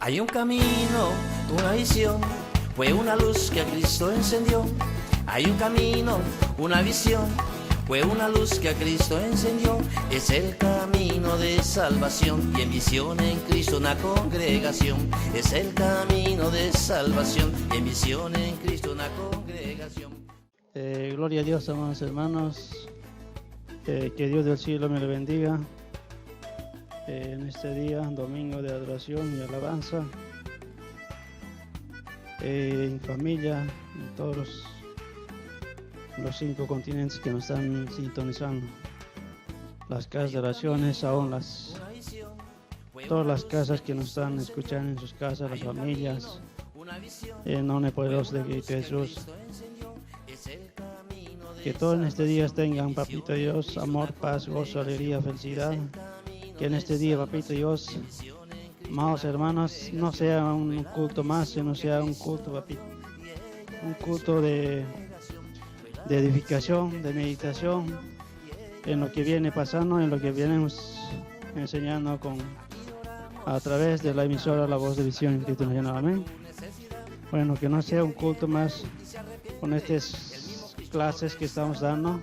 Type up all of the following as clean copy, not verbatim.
Hay un camino, una visión, fue una luz que a Cristo encendió. Hay un camino, una visión, fue una luz que a Cristo encendió. Es el camino de salvación y en visión en Cristo una congregación. Es el camino de salvación y en visión en Cristo una congregación. Gloria a Dios, amados hermanos. Que Dios del cielo me le bendiga. En este día, domingo de adoración y alabanza, en familia, en todos los 5 continentes que nos están sintonizando, las casas de oraciones, aún todas las casas que nos están escuchando en sus casas, las familias, en nombre poderoso de Cristo Jesús. Que todos en este día tengan, papito Dios, amor, paz, gozo, alegría, felicidad. Que en este día, papito Dios, amados hermanos, no sea un culto más, sino sea un culto, papito, un culto de edificación, de meditación, en lo que viene pasando, en lo que vienes enseñando a través de la emisora La Voz de Visión Cristo Nacional. Amén. Bueno, que no sea un culto más con estas clases que estamos dando.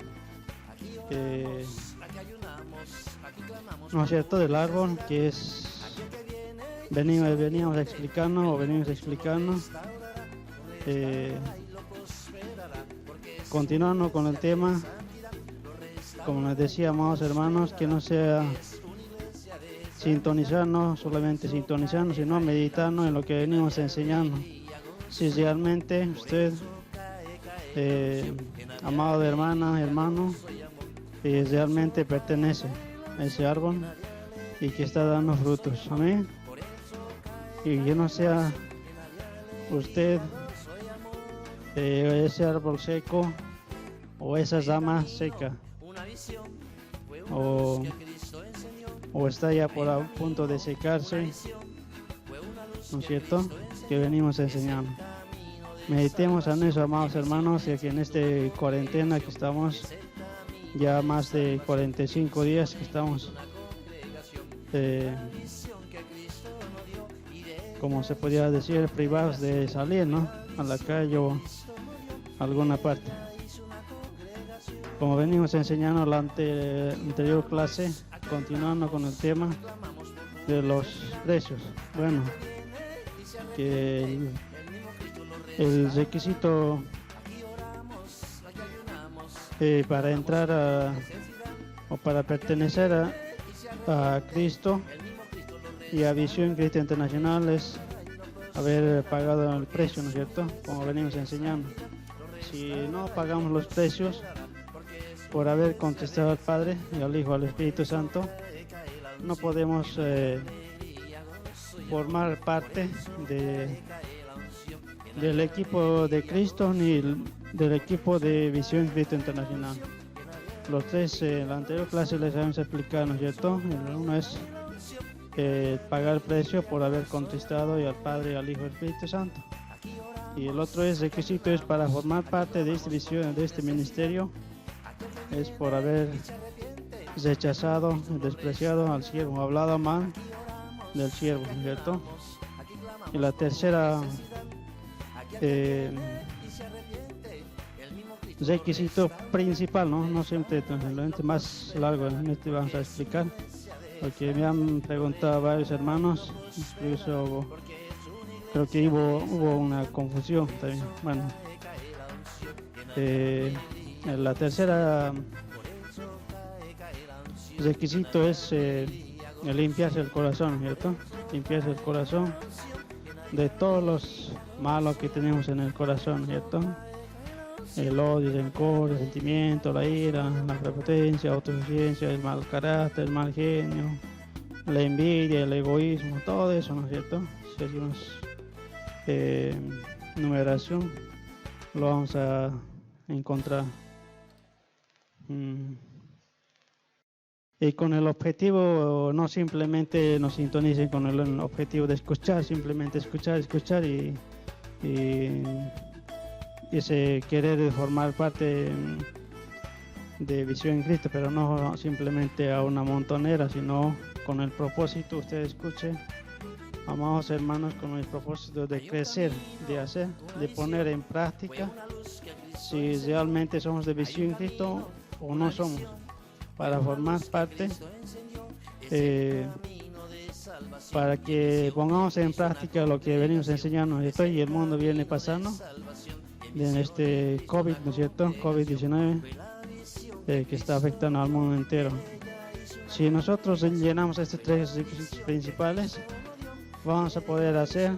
¿No es cierto? Del árbol que es venimos explicando continuando con el tema, como les decía, amados hermanos, que no sea solamente sintonizando, sino meditando en lo que venimos enseñando. Si realmente usted, amado hermana, hermano, realmente pertenece a ese árbol y que está dando frutos, amén. Y que no sea usted ese árbol seco o esa rama seca, o está ya por a punto de secarse, ¿no es cierto? Que venimos enseñando. Meditemos en eso, amados hermanos, y que en esta cuarentena que estamos, ya más de 45 días que estamos, como se podría decir, privados de salir, ¿no?, a la calle o a alguna parte. Como venimos enseñando la anterior clase, continuando con el tema de los precios. Bueno, que el requisito para entrar o para pertenecer a Cristo y a Visión Cristo Internacional es haber pagado el precio, ¿no es cierto? Como venimos enseñando. Si no pagamos los precios por haber contestado al Padre y al Hijo, al Espíritu Santo, no podemos formar parte del equipo de Cristo ni del equipo de Visión Cristo Internacional. Los tres, en la anterior clase les habíamos explicado, ¿no es cierto? El uno es pagar el precio por haber contestado y al Padre, al Hijo y al Espíritu Santo. Y el otro requisito es para formar parte de esta visión, de este ministerio, es por haber rechazado, despreciado al siervo, hablado mal del siervo, ¿no es cierto? Y la tercera requisito principal, no siempre, el más largo, en este vamos a explicar, porque me han preguntado varios hermanos, incluso creo que hubo una confusión también. Bueno, la tercera requisito es limpiarse el corazón, ¿cierto? Limpiarse el corazón de todos los malos que tenemos en el corazón, ¿cierto? El odio, el rencor, el resentimiento, la ira, la prepotencia, la autosuficiencia, el mal carácter, el mal genio, la envidia, el egoísmo, todo eso, ¿no es cierto? Si hacemos numeración, lo vamos a encontrar. y con el objetivo, no simplemente nos sintonicen con el objetivo de escuchar, simplemente escuchar y ese querer formar parte de Visión en Cristo, pero no simplemente a una montonera, sino con el propósito, usted escuche, amados hermanos, con el propósito de crecer, de hacer, de poner en práctica si realmente somos de Visión en Cristo o no somos, para formar parte, para que pongamos en práctica lo que venimos enseñando y el mundo viene pasando en este COVID, ¿no es cierto? COVID-19 que está afectando al mundo entero. Si nosotros llenamos estos tres requisitos principales, vamos a poder hacer,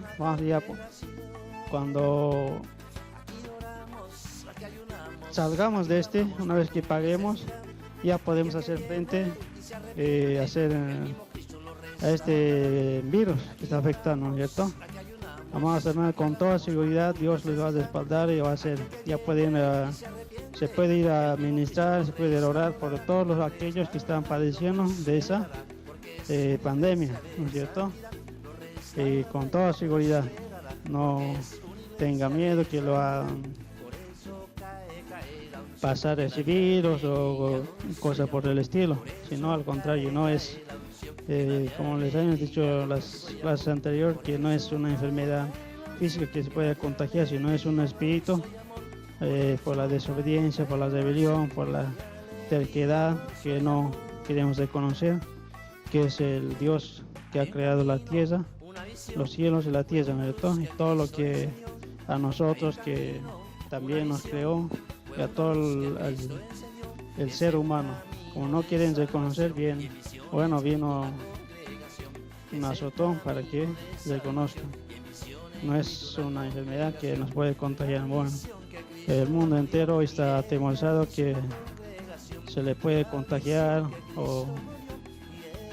cuando salgamos de una vez que paguemos, ya podemos hacer frente a este virus que está afectando, ¿no es cierto? Amados hermanos, con toda seguridad Dios les va a respaldar y va a hacer, se puede ir a ministrar, se puede orar por todos aquellos que están padeciendo de esa pandemia, ¿no es cierto? Y con toda seguridad, no tenga miedo que lo va a pasar ese virus o cosas por el estilo, sino al contrario, no es, como les hemos dicho en las clases anteriores, que no es una enfermedad física que se puede contagiar, sino es un espíritu por la desobediencia, por la rebelión, por la terquedad que no queremos reconocer, que es el Dios que ha creado la tierra, los cielos y la tierra, ¿no? Y todo lo que a nosotros, que también nos creó, y a todo el ser humano, como no quieren reconocer bien, bueno, vino un azotón para que reconozcan. No es una enfermedad que nos puede contagiar. Bueno, el mundo entero está atemorizado que se le puede contagiar, o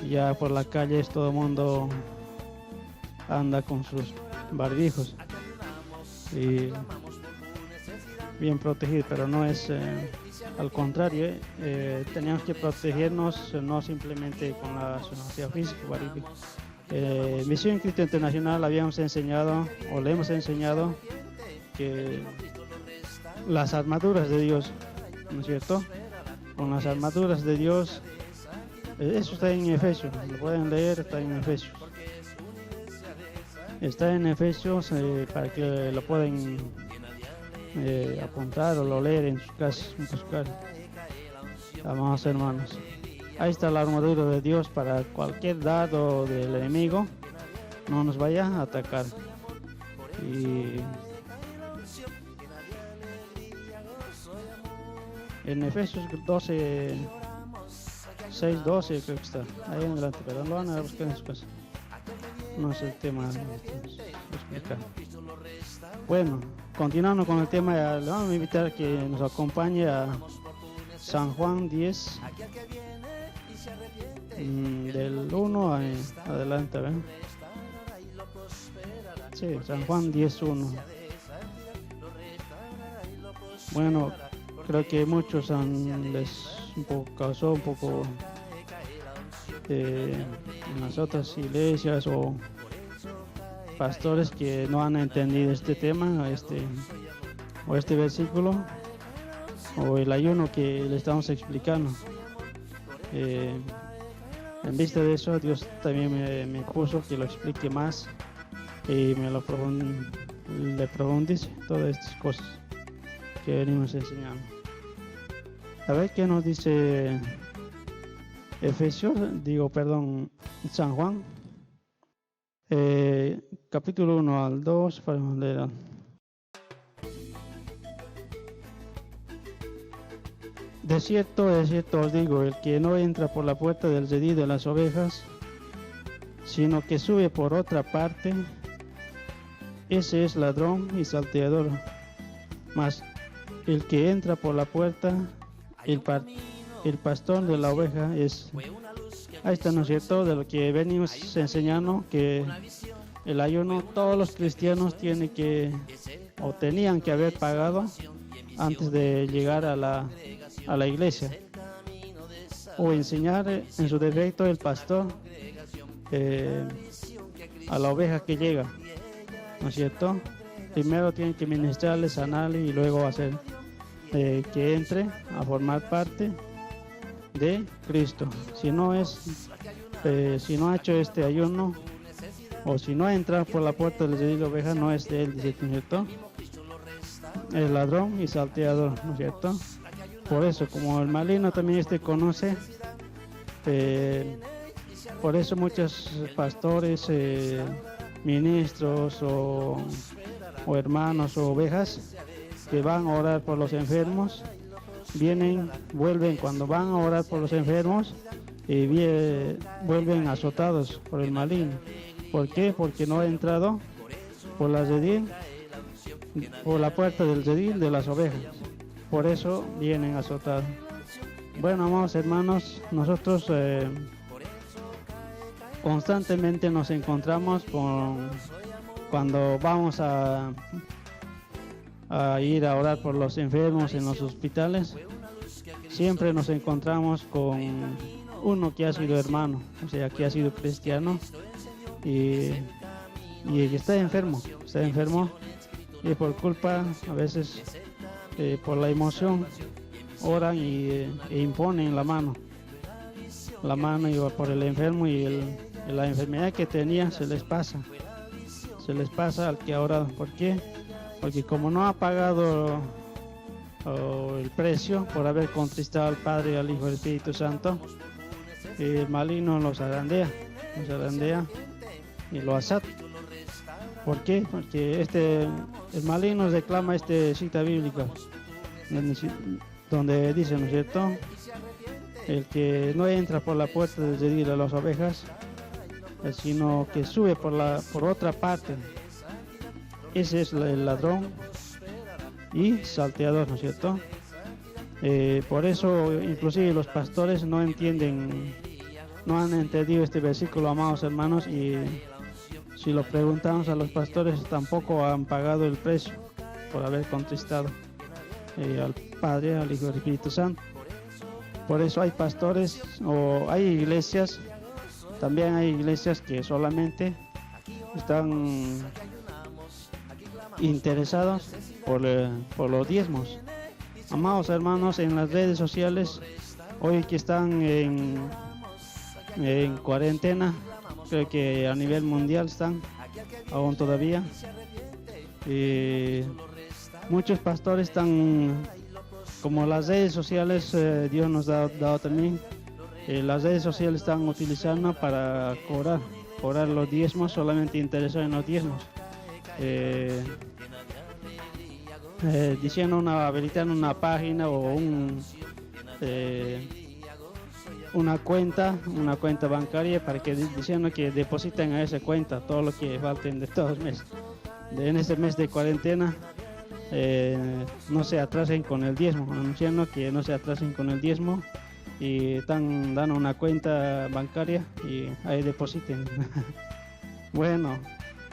ya por la calle todo el mundo anda con sus barbijos y bien protegido, pero no es al contrario, tenemos que protegernos no simplemente con la sustancia física. Misión en Cristo Internacional le hemos enseñado que las armaduras de Dios, ¿no es cierto? Con las armaduras de Dios, eso está en Efesios, lo pueden leer, está en Efesios. Está en Efesios para que lo puedan apuntar o lo leer en sus casas, Amados hermanos, ahí está la armadura de Dios para cualquier dardo del enemigo no nos vaya a atacar. Y en Efesios 12, 6, 12 creo que está ahí en adelante, pero lo van a buscar en su casa. No es el tema explicar. Bueno, continuando con el tema, le vamos a invitar a que nos acompañe a San Juan 10, del 1 adelante, ¿ven? Sí, San Juan 10:1. Bueno, creo que muchos causó un poco en las otras iglesias o pastores que no han entendido este tema, o este versículo, o el ayuno que le estamos explicando. En vista de eso, Dios también me puso que lo explique más y le profundice todas estas cosas que venimos enseñando. A ver qué nos dice San Juan, capítulo 1 al 2, para leer. De cierto os digo, el que no entra por la puerta del redil de las ovejas, sino que sube por otra parte, ese es ladrón y salteador. Mas el que entra por la puerta, el pastor de la oveja es. Ahí está, ¿no es cierto?, de lo que venimos enseñando, que el ayuno todos los cristianos tenían que haber pagado antes de llegar a la iglesia. o enseñar en su defecto el pastor a la oveja que llega, ¿no es cierto? Primero tiene que ministrarle, sanarle y luego hacer que entre a formar parte de Cristo. Si no ha hecho este ayuno, o si no ha entrado por la puerta del redil de oveja, no es de él, dice, ¿no es cierto? Es ladrón y salteador, ¿no es cierto? Por eso, como el maligno también conoce, por eso muchos pastores, ministros o hermanos o ovejas que van a orar por los enfermos, vuelven cuando van a orar por los enfermos y vuelven azotados por el maligno. ¿Por qué? Porque no ha entrado por la puerta del redil de las ovejas. Por eso vienen azotados. Bueno, amados hermanos, nosotros constantemente nos encontramos cuando vamos a ir a orar por los enfermos en los hospitales. Siempre nos encontramos con uno que ha sido hermano, o sea, que ha sido cristiano y está enfermo y por culpa, a veces por la emoción, oran e imponen la mano y por el enfermo, y la enfermedad que tenía se les pasa al que ha orado. ¿Por qué? Porque como no ha pagado el precio por haber contristado al Padre, al Hijo y al Espíritu Santo, el maligno los zarandea y lo asata. ¿Por qué? Porque el maligno reclama cita bíblica donde dice, ¿no es cierto?, el que no entra por la puerta del redil de las ovejas, sino que sube por otra parte, ese es el ladrón y salteador, ¿no es cierto? Por eso inclusive los pastores no han entendido este versículo, amados hermanos, y si lo preguntamos a los pastores, tampoco han pagado el precio por haber contristado al Padre, al Hijo y al Espíritu Santo. Por eso hay pastores o hay iglesias, también hay iglesias que solamente están interesados por los diezmos. Amados hermanos, en las redes sociales, hoy que están en cuarentena, creo que a nivel mundial están aún todavía, muchos pastores están, como las redes sociales, Dios nos ha dado también, las redes sociales están utilizando para cobrar los diezmos, solamente interesados en los diezmos, habilitando una página o una cuenta bancaria para que diciendo que depositen a esa cuenta todo lo que falten de todos los meses. En este mes de cuarentena, no se atrasen con el diezmo, anunciando que no se atrasen con el diezmo, y están dando una cuenta bancaria y ahí depositen. Bueno,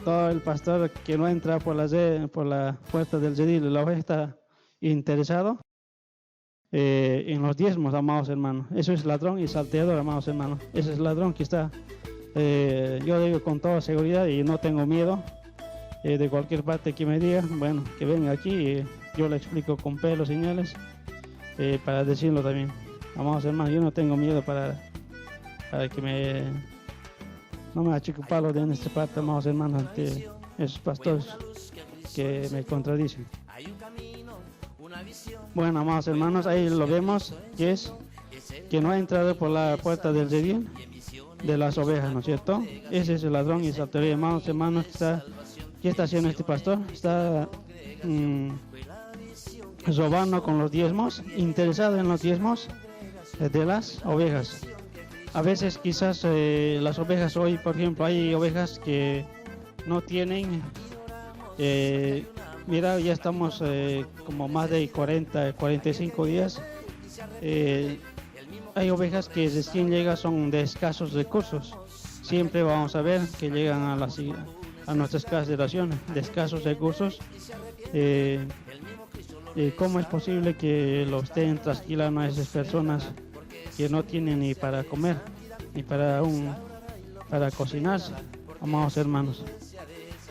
todo el pastor que no entra por la puerta del redil de la oveja está interesado en los diezmos, amados hermanos. Eso es ladrón y salteador, amados hermanos. Ese es ladrón que está, yo digo con toda seguridad y no tengo miedo, de cualquier parte que me diga, bueno, que venga aquí y yo le explico con pelos, señales, para decirlo también. Amados hermanos, yo no tengo miedo para que no me achico palo de esta parte, amados hermanos, ante esos pastores que me contradicen. Bueno, amados hermanos, ahí lo vemos, que no ha entrado por la puerta del redil de las ovejas, ¿no es cierto? Ese es el ladrón y salteador, amados hermanos. ¿Qué está haciendo este pastor? Está robando con los diezmos, interesado en los diezmos de las ovejas. A veces quizás las ovejas hoy, por ejemplo, hay ovejas que no tienen, mira, ya estamos como más de 45 días, hay ovejas que recién llegan, son de escasos recursos. Siempre vamos a ver que llegan a nuestras casas de oración de escasos recursos. ¿Cómo es posible que lo estén trasquilando a esas personas que no tienen ni para comer, ni para cocinarse, amados hermanos.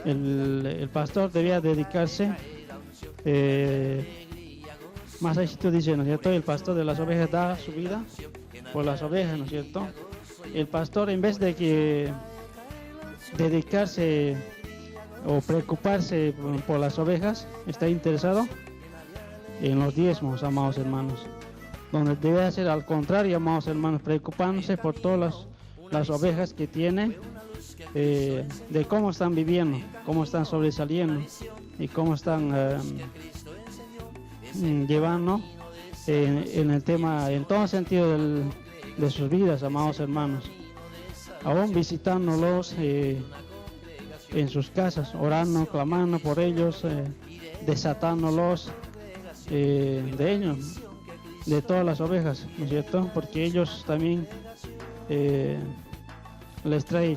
El pastor debía dedicarse, más allá dice, ¿no es cierto? El pastor de las ovejas da su vida por las ovejas, ¿no es cierto? El pastor, en vez de que dedicarse o preocuparse por las ovejas, está interesado en los diezmos, amados hermanos, donde debe hacer al contrario, amados hermanos, preocupándose por todas las ovejas que tiene, de cómo están viviendo, cómo están sobresaliendo y cómo están llevando en el tema, en todo sentido de sus vidas, amados hermanos, aún visitándolos en sus casas, orando, clamando por ellos, desatándolos de ellos, de todas las ovejas, ¿no es cierto? Porque ellos también les traen,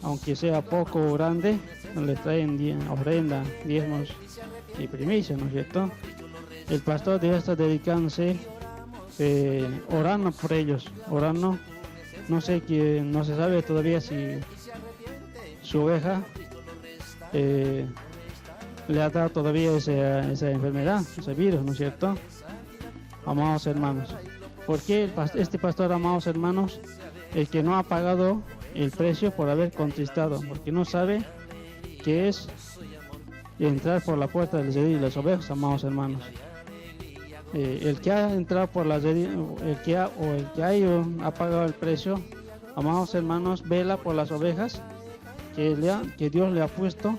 aunque sea poco o grande, les traen ofrenda, diezmos y primicias, ¿no es cierto? El pastor debe estar dedicándose, orando por ellos, orando. No sé, no se sabe todavía si su oveja le ha dado todavía esa enfermedad, ese virus, ¿no es cierto? Amados hermanos, ¿por qué este pastor, amados hermanos, el que no ha pagado el precio por haber contristado? Porque no sabe qué es entrar por la puerta del redil de las ovejas, amados hermanos. El que ha entrado por la redil, el que ha pagado el precio, amados hermanos, vela por las ovejas que Dios le ha puesto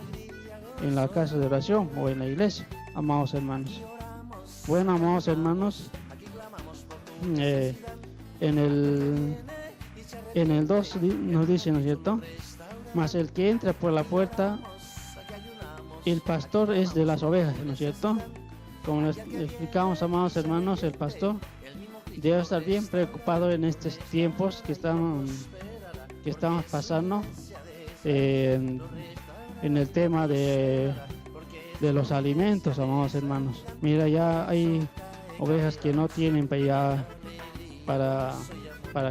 en la casa de oración o en la iglesia, amados hermanos. Bueno, amados hermanos, en el 2 nos dice, ¿no es cierto? Mas el que entra por la puerta, el pastor es de las ovejas, ¿no es cierto? Como les explicamos, amados hermanos, el pastor debe estar bien preocupado en estos tiempos que estamos pasando, en el tema de los alimentos, amados hermanos. Mira, ya hay ovejas que no tienen para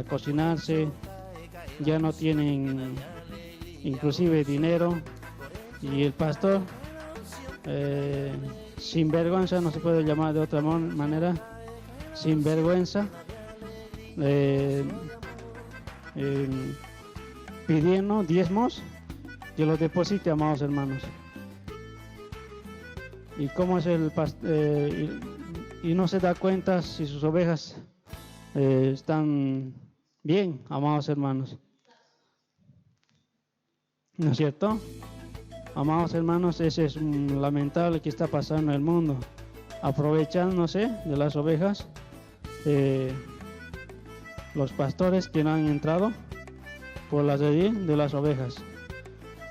cocinarse, ya no tienen inclusive dinero, y el pastor, sin vergüenza, no se puede llamar de otra manera, sin vergüenza, pidiendo diezmos que los deposite, amados hermanos. Y cómo es el pastor, y no se da cuenta si sus ovejas están bien, amados hermanos, ¿no es cierto? Amados hermanos, ese es lamentable que está pasando en el mundo, aprovechándose de las ovejas, los pastores que no han entrado por la redil de las ovejas.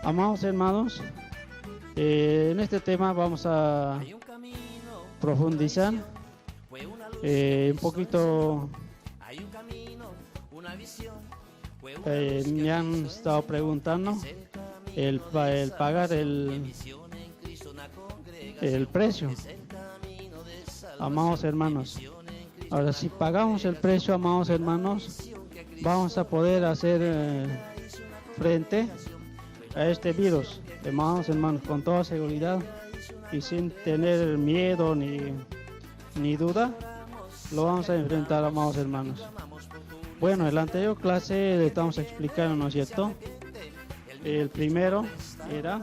Amados hermanos, en este tema vamos a profundizar un poquito. Me han estado preguntando el pagar el precio, amados hermanos. Ahora, si pagamos el precio, amados hermanos, vamos a poder hacer frente a este virus, amados hermanos, con toda seguridad y sin tener miedo ni duda. Lo vamos a enfrentar, amados hermanos. Bueno, en la anterior clase le estamos explicando, ¿no es cierto? El primero era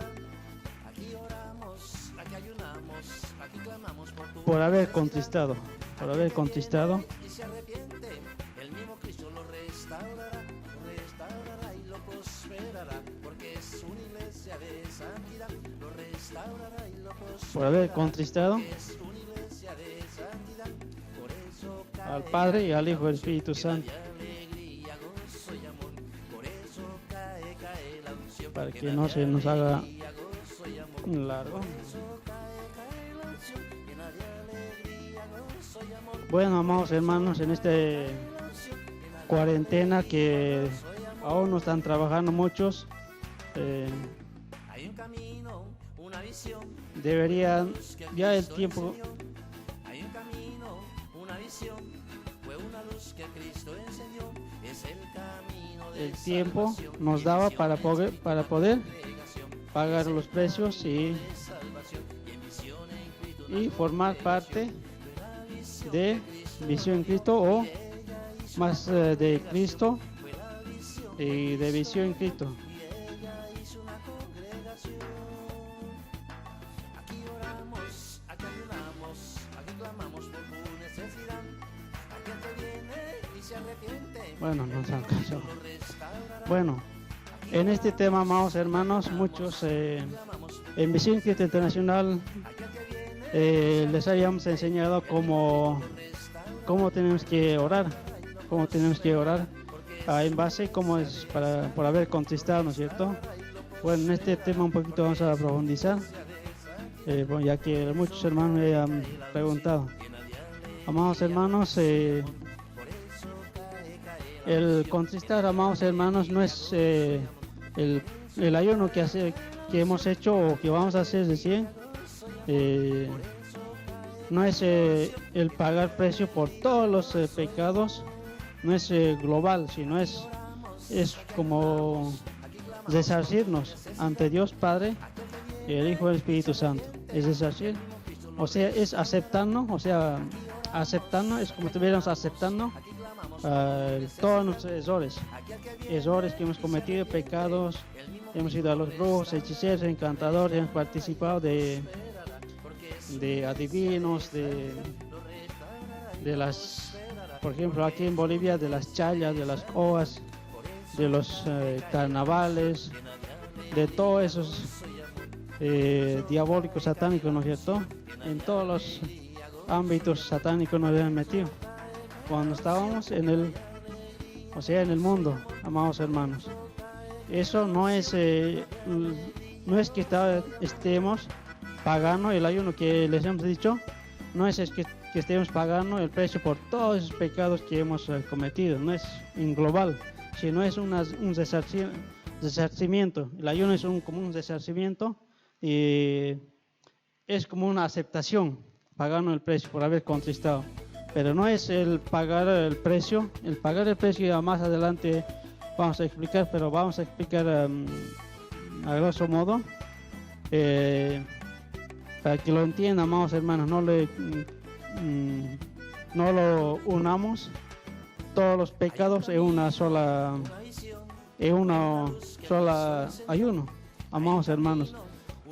por haber contristado, al Padre y al Hijo y al Espíritu Santo, para que no se nos haga largo. Bueno, amados hermanos, en esta cuarentena que aún no están trabajando muchos, deberían, ya el tiempo el tiempo nos daba para poder pagar los precios y formar parte de Visión en Cristo, o más de Cristo y de Visión en Cristo. Bueno, nos alcanzó. Bueno, en este tema, amados hermanos, muchos en Visión Cristo Internacional les habíamos enseñado cómo tenemos que orar, en base cómo es por haber contristado, ¿no es cierto? Bueno, en este tema un poquito vamos a profundizar, bueno, ya que muchos hermanos me han preguntado. Amados hermanos, el contristar, amados hermanos, no es el ayuno que hemos hecho o que vamos a hacer recién. No es el pagar precio por todos los pecados, no es global, sino es como resarcirnos ante Dios Padre, el Hijo y el Espíritu Santo. Es resarcir, o sea, es aceptarnos, es como si estuviéramos aceptando todos nuestros errores que hemos cometido, pecados. Hemos ido a los brujos, hechiceros, encantadores, hemos participado de adivinos, de las, por ejemplo, aquí en Bolivia, de las chayas, de las oas, de los carnavales, de todos esos diabólicos satánicos, ¿no es cierto? En todos los ámbitos satánicos nos habían metido cuando estábamos en el mundo, amados hermanos. Eso no es que estemos pagando el ayuno que les hemos dicho, no es que estemos pagando el precio por todos esos pecados que hemos cometido, no es en global, sino es un resarcimiento. El ayuno es como un resarcimiento y es como una aceptación, pagando el precio por haber contristado. Pero no es el pagar el precio ya más adelante vamos a explicar, pero vamos a explicar a grosso modo, para que lo entiendan, amados hermanos, no lo unamos todos los pecados en una sola ayuno, amados hermanos.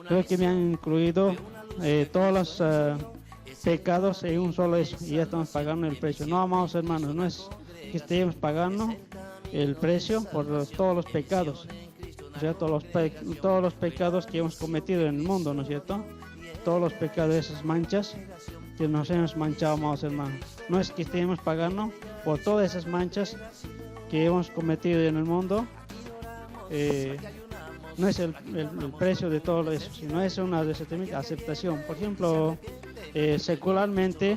Creo que me han incluido todos los pecados en un solo eso y ya estamos pagando el precio. No, amados hermanos, no es que estemos pagando el precio por todos los pecados, o sea, todos los pecados que hemos cometido en el mundo, ¿no es cierto? Todos los pecados, esas manchas que nos hemos manchado, amados hermanos. No es que estemos pagando por todas esas manchas que hemos cometido en el mundo, no es el precio de todo eso, sino es una aceptación. Por ejemplo, secularmente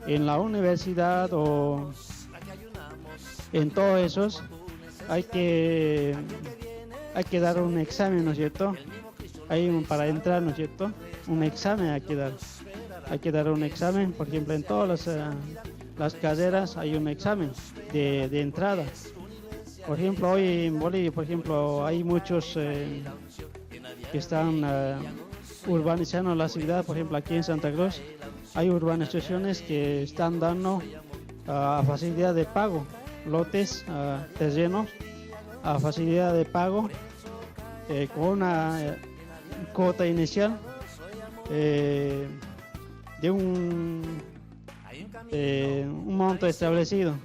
en la universidad o en todos esos hay que dar un examen, ¿no es cierto? Para entrar, ¿no es cierto? Un examen hay que dar un examen. Por ejemplo, en todas las carreras hay un examen de entrada. Por ejemplo, hoy en Bolivia, por ejemplo, hay muchos que están urbanizando la ciudad. Por ejemplo, aquí en Santa Cruz hay urbanizaciones que están dando a facilidad de pago, lotes, terrenos, a facilidad de pago, con una cuota inicial de un monto establecido.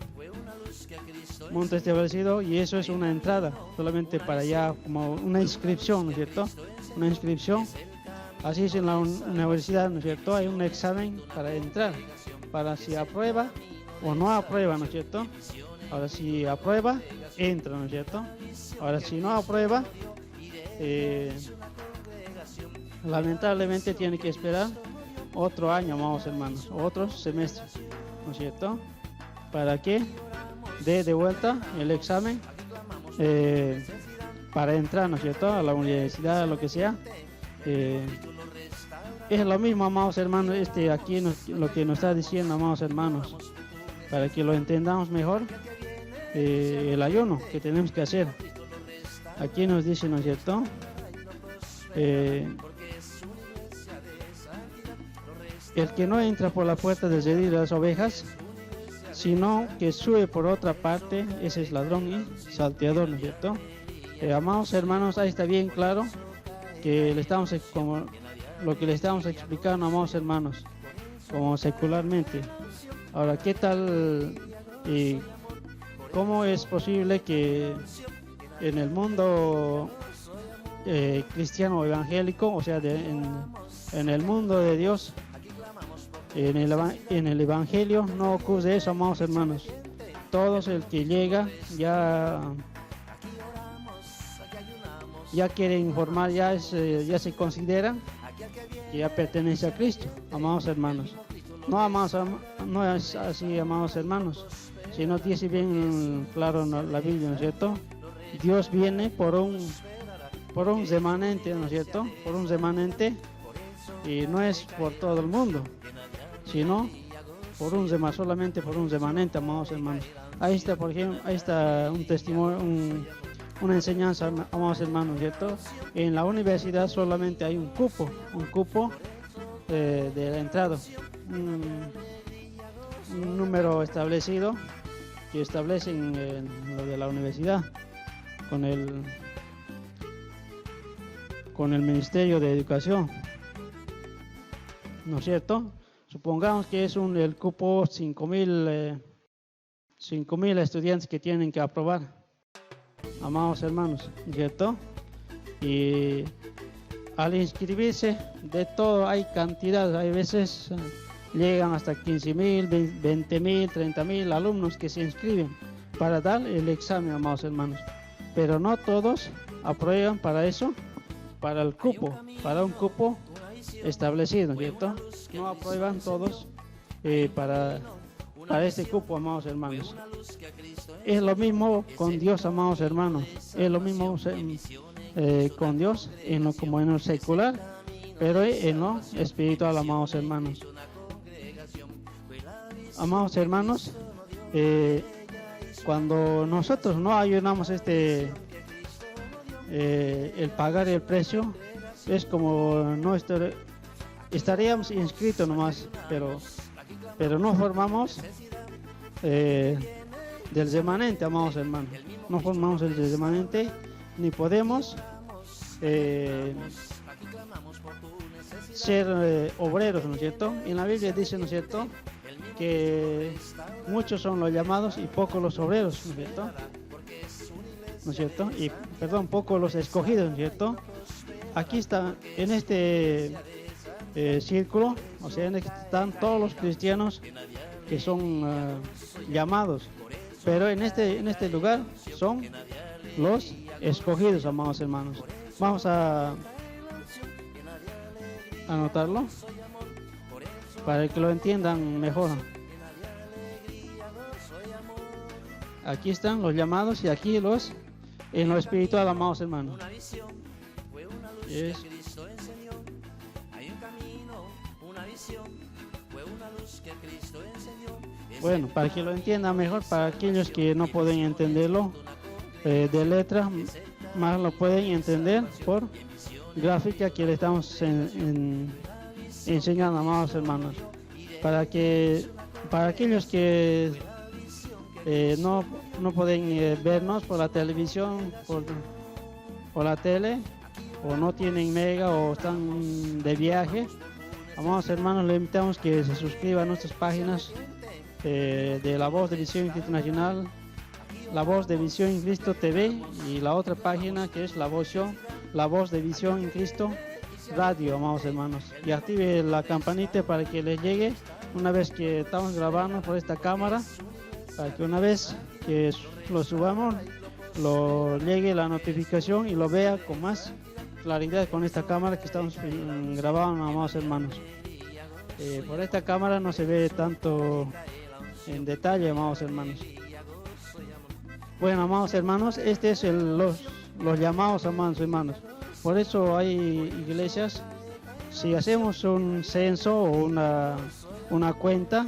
Y eso es una entrada solamente para allá, como una inscripción, ¿no es cierto? Una inscripción. Así es en la universidad, ¿no es cierto? Hay un examen para entrar, para si aprueba o no aprueba, ¿no es cierto? Ahora si aprueba, entra, ¿no es cierto? Ahora si no aprueba, lamentablemente tiene que esperar otro año, amados hermanos, otro semestre, ¿no es cierto? Para que dé de vuelta el examen para entrar, ¿no es cierto?, a la universidad, lo que sea. Es lo mismo, amados hermanos, aquí lo que nos está diciendo, amados hermanos. para que lo entendamos mejor, el ayuno que tenemos que hacer. Aquí nos dice, ¿no es cierto? El que no entra por la puerta del redil de las ovejas, sino que sube por otra parte, ese es ladrón y salteador, ¿no es cierto? Amados hermanos, ahí está bien claro que como lo que le estamos explicando, amados hermanos, como secularmente. Ahora, ¿qué tal y cómo es posible que en el mundo cristiano evangélico, o sea, en el mundo de Dios, en el evangelio no ocurre eso, amados hermanos? Todos el que llega ya quiere informar, ya se considera que ya pertenece a Cristo, amados hermanos. No es así, amados hermanos, sino dice bien claro la Biblia, ¿no es cierto? Dios viene por un remanente, ¿no es cierto? Por un remanente, y no es por todo el mundo, sino solamente por un remanente, amados hermanos. Ahí está, por ejemplo, un testimonio, una enseñanza, amados hermanos, ¿cierto? En la universidad solamente hay un cupo de la entrada, un número establecido que establecen lo de la universidad con el Ministerio de Educación, ¿no es cierto? Supongamos que es el cupo 5.000 estudiantes que tienen que aprobar, amados hermanos, ¿cierto? Y al inscribirse, de todo hay cantidad, hay veces llegan hasta 15.000, 20.000, 30.000 alumnos que se inscriben para dar el examen, amados hermanos. Pero no todos aprueban para eso, para un cupo establecido, ¿cierto? No aprueban todos para este cupo, amados hermanos. Es lo mismo con Dios, amados hermanos. Es lo mismo con Dios como en lo secular, pero en lo espiritual, amados hermanos. Amados hermanos, cuando nosotros no ayunamos el pagar el precio, es como no estaríamos inscritos nomás, pero no formamos del remanente, amados hermanos. No formamos el remanente, ni podemos ser obreros, ¿no es cierto? En la Biblia dice, ¿no es cierto?, que muchos son los llamados y pocos los obreros, ¿no es cierto? ¿No es cierto? Y, pocos los escogidos, ¿no es cierto? Aquí está, en este círculo, o sea, están todos los cristianos que son llamados, pero en este lugar son los escogidos, amados hermanos. Vamos a anotarlo para que lo entiendan mejor. Aquí están los llamados y aquí en lo espiritual, amados hermanos. Bueno, para que lo entiendan mejor, para aquellos que no pueden entenderlo de letra, más lo pueden entender por gráfica que le estamos enseñando, amados hermanos. Para aquellos que no pueden vernos por la televisión, por la tele, o no tienen mega o están de viaje, amados hermanos, les invitamos que se suscriban a nuestras páginas de La Voz de Visión Internacional, La Voz de Visión en Cristo TV, y la otra página que es La Voz de Visión en Cristo Radio, amados hermanos. Y active la campanita para que les llegue una vez que estamos grabando por esta cámara, para que una vez que lo subamos, lo llegue la notificación y lo vea con más claridad con esta cámara que estamos grabando, amados hermanos. Por esta cámara no se ve tanto en detalle, amados hermanos. Bueno, amados hermanos, este es los llamados, amados hermanos. Por eso hay iglesias, si hacemos un censo o una cuenta,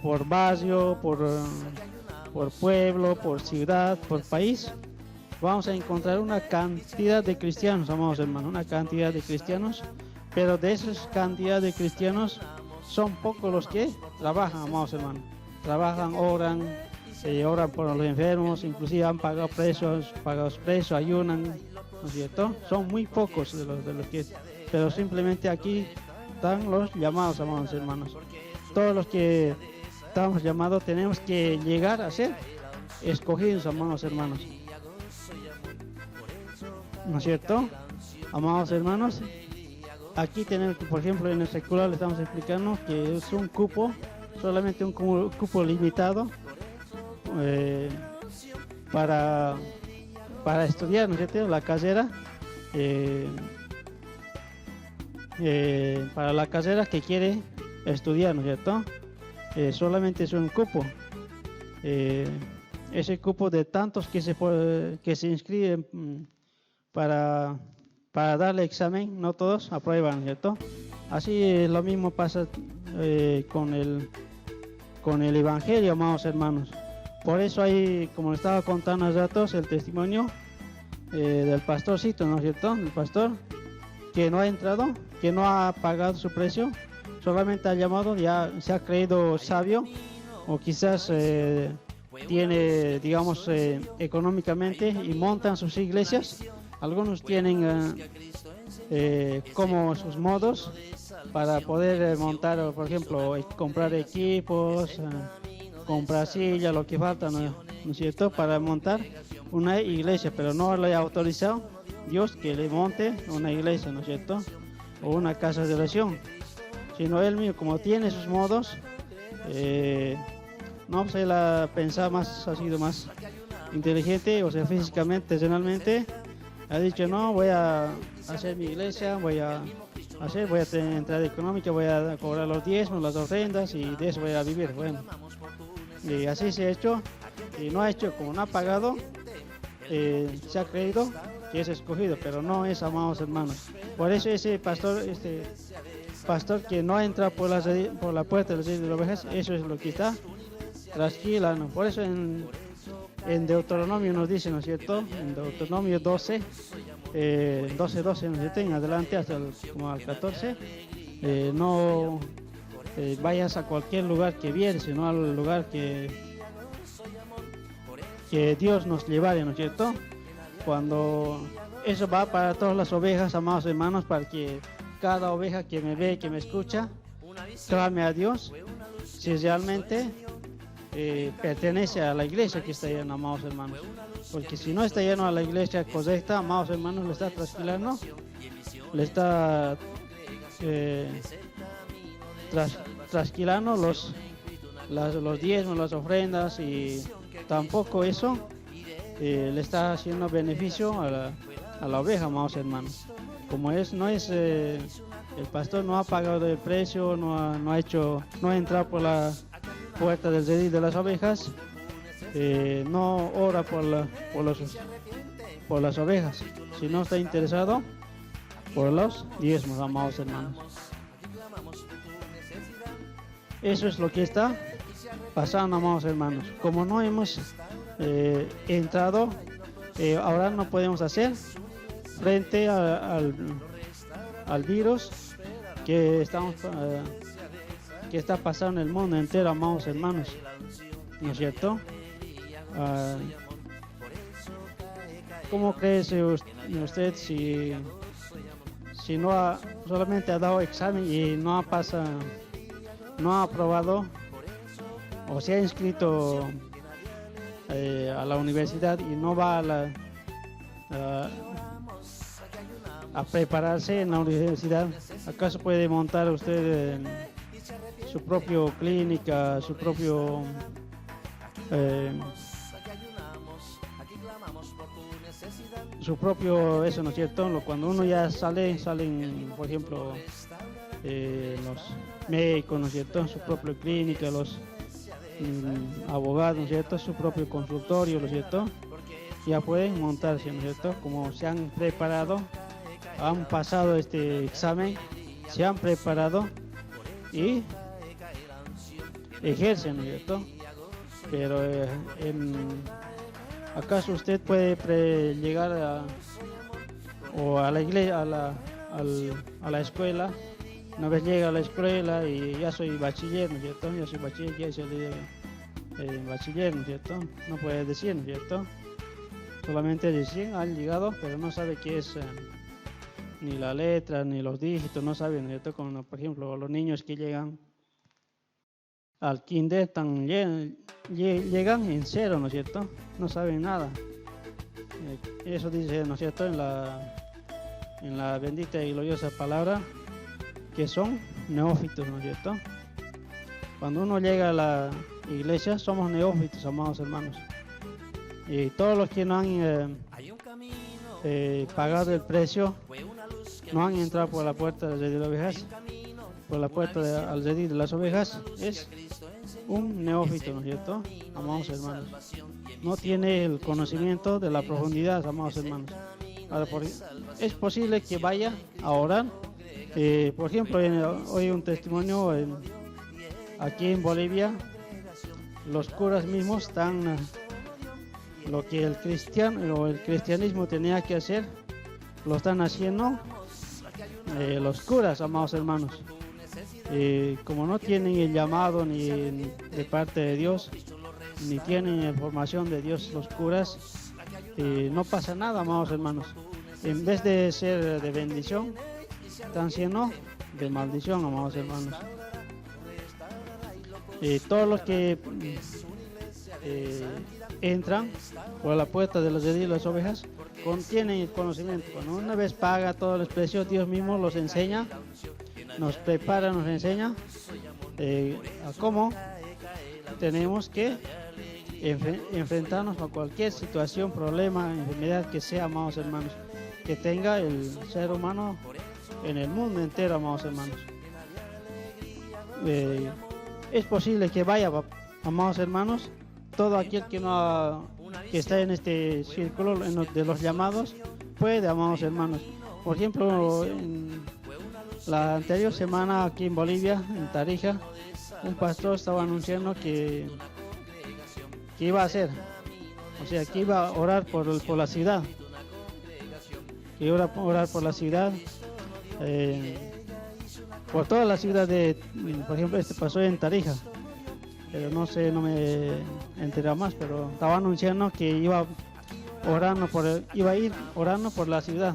por barrio, por pueblo, por ciudad, por país, vamos a encontrar una cantidad de cristianos, amados hermanos, una cantidad de cristianos, pero de esas cantidad de cristianos son pocos los que trabajan, amados hermanos. Trabajan, oran, oran por los enfermos, inclusive han pagado presos, ayunan, ¿no es cierto? Son muy pocos de los que, pero simplemente aquí están los llamados, amados hermanos. Todos los que estamos llamados tenemos que llegar a ser escogidos, amados hermanos. ¿No es cierto? Amados hermanos, aquí tenemos, por ejemplo, en el secular le estamos explicando que es un cupo, solamente un cupo limitado para estudiar, ¿no es cierto? La carrera, para la carrera que quiere estudiar, ¿no es cierto? Solamente es un cupo. Ese cupo de tantos que se inscriben para darle examen, no todos aprueban, ¿cierto? Así lo mismo pasa con el Evangelio, amados hermanos. Por eso hay, como les estaba contando hace ratos, el testimonio del pastorcito, ¿no es cierto? El pastor que no ha entrado, que no ha pagado su precio, solamente ha llamado, ya se ha creído sabio, o quizás tiene, digamos, económicamente, y montan sus iglesias. Algunos tienen como sus modos para poder montar, por ejemplo, comprar equipos, comprar sillas, lo que falta, ¿no es cierto?, para montar una iglesia, pero no le ha autorizado Dios que le monte una iglesia, ¿no es cierto?, o una casa de oración, sino él mismo, como tiene sus modos, no, pues él ha pensado ha sido más inteligente, o sea, físicamente, personalmente, ha dicho, no, voy a hacer mi iglesia, voy a tener entrada económica, voy a cobrar los diezmos, las ofrendas, y de eso voy a vivir. Bueno, y así se ha hecho, y no ha hecho, como no ha pagado, se ha creído que es escogido, pero no es, amados hermanos. Por eso ese pastor que no entra por la puerta de las ovejas, eso es lo que está trasquilando. Por eso en Deuteronomio nos dice, ¿no es cierto?, en Deuteronomio 12, 12, ¿no es cierto?, en adelante hasta como al 14, no vayas a cualquier lugar que vienes, sino al lugar que Dios nos llevare, ¿no es cierto? Cuando eso va para todas las ovejas, amados hermanos, para que cada oveja que me ve, que me escucha, clame a Dios si realmente pertenece a la iglesia que está llena, amados hermanos. Porque si no está lleno a la iglesia correcta, amados hermanos, le está trasquilando, le está trasquilando los diezmos, las ofrendas, y tampoco eso le está haciendo beneficio a la oveja, amados hermanos. Como el pastor no ha pagado el precio, no ha entrado por la puerta del redil de las ovejas, no ora por las ovejas, si no está interesado por los diezmos, amados hermanos. Eso es lo que está pasando, amados hermanos. Como no hemos entrado, ahora no podemos hacer frente al virus que está pasando en el mundo entero, amados hermanos, ¿no es cierto? ¿Cómo cree usted si no solamente ha dado examen y no ha aprobado, o se ha inscrito a la universidad y no va a prepararse en la universidad? ¿Acaso puede montar usted su propia clínica, su propio eso, ¿no es cierto? Cuando uno ya salen, por ejemplo, los médicos, ¿no es cierto?, su propia clínica, los abogados, ¿no es cierto?, su propio consultorio, ¿no es cierto?, ya pueden montarse, ¿no es cierto?, como se han preparado, han pasado este examen, se han preparado, y ejercen, ¿no es cierto? Pero ¿acaso usted puede llegar o a la iglesia, a la escuela? Una vez llega a la escuela y ya soy bachiller, ¿no es cierto? Ya soy bachiller, ya soy bachiller, ¿no es cierto? No puede decir, ¿no es cierto? Solamente recién han llegado, pero no sabe qué es ni la letra, ni los dígitos, no saben, ¿no es cierto? Como por ejemplo los niños que llegan al kinder llegan en cero, ¿no es cierto? No saben nada. Eso dice, ¿no es cierto? En la bendita y gloriosa palabra, que son neófitos, ¿no es cierto? Cuando uno llega a la iglesia, somos neófitos, amados hermanos. Y todos los que no han pagado el precio, no han entrado por la puerta del redil de ovejas, por la puerta al redil de las ovejas, es un neófito, ¿no es cierto? Amados hermanos, no tiene el conocimiento de la profundidad, amados hermanos. Ahora, es posible que vaya a orar. Por ejemplo, hoy un testimonio aquí en Bolivia, los curas mismos están lo que el cristianismo tenía que hacer, lo están haciendo los curas, amados hermanos. Como no tienen el llamado ni de parte de Dios, ni tienen información de Dios los curas, no pasa nada, amados hermanos. En vez de ser de bendición, están siendo de maldición, amados hermanos. Todos los que entran por la puerta de los redil de las ovejas contienen el conocimiento. Cuando una vez paga todos los precios, Dios mismo los enseña, nos prepara, nos enseña a cómo tenemos que enfrentarnos a cualquier situación, problema, enfermedad que sea, amados hermanos, que tenga el ser humano en el mundo entero, amados hermanos. Es posible que vaya, amados hermanos, todo aquel que está en este círculo de los llamados puede, amados hermanos. Por ejemplo, en la anterior semana aquí en Bolivia, en Tarija, un pastor estaba anunciando que iba a hacer, o sea, que iba a orar por la ciudad, que iba a orar por la ciudad, por toda la ciudad por ejemplo, pasó en Tarija, pero no sé, no me enteré más, pero estaba anunciando que iba a ir orando por la ciudad,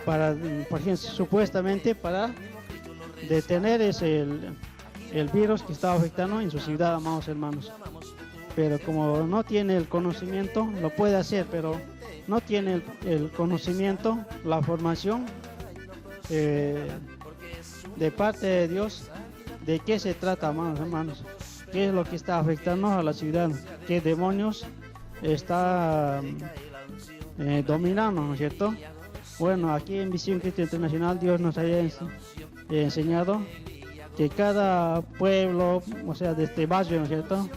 por ejemplo, supuestamente para detener el virus que estaba afectando en su ciudad, amados hermanos. Pero como no tiene el conocimiento, lo puede hacer, pero no tiene el conocimiento, la formación de parte de Dios, de qué se trata, amados hermanos, qué es lo que está afectando a la ciudad, qué demonios está dominando, ¿no es cierto? Bueno, aquí en Visión Cristiana Internacional Dios nos ha enseñado que cada pueblo, o sea, de este barrio, ¿no es cierto?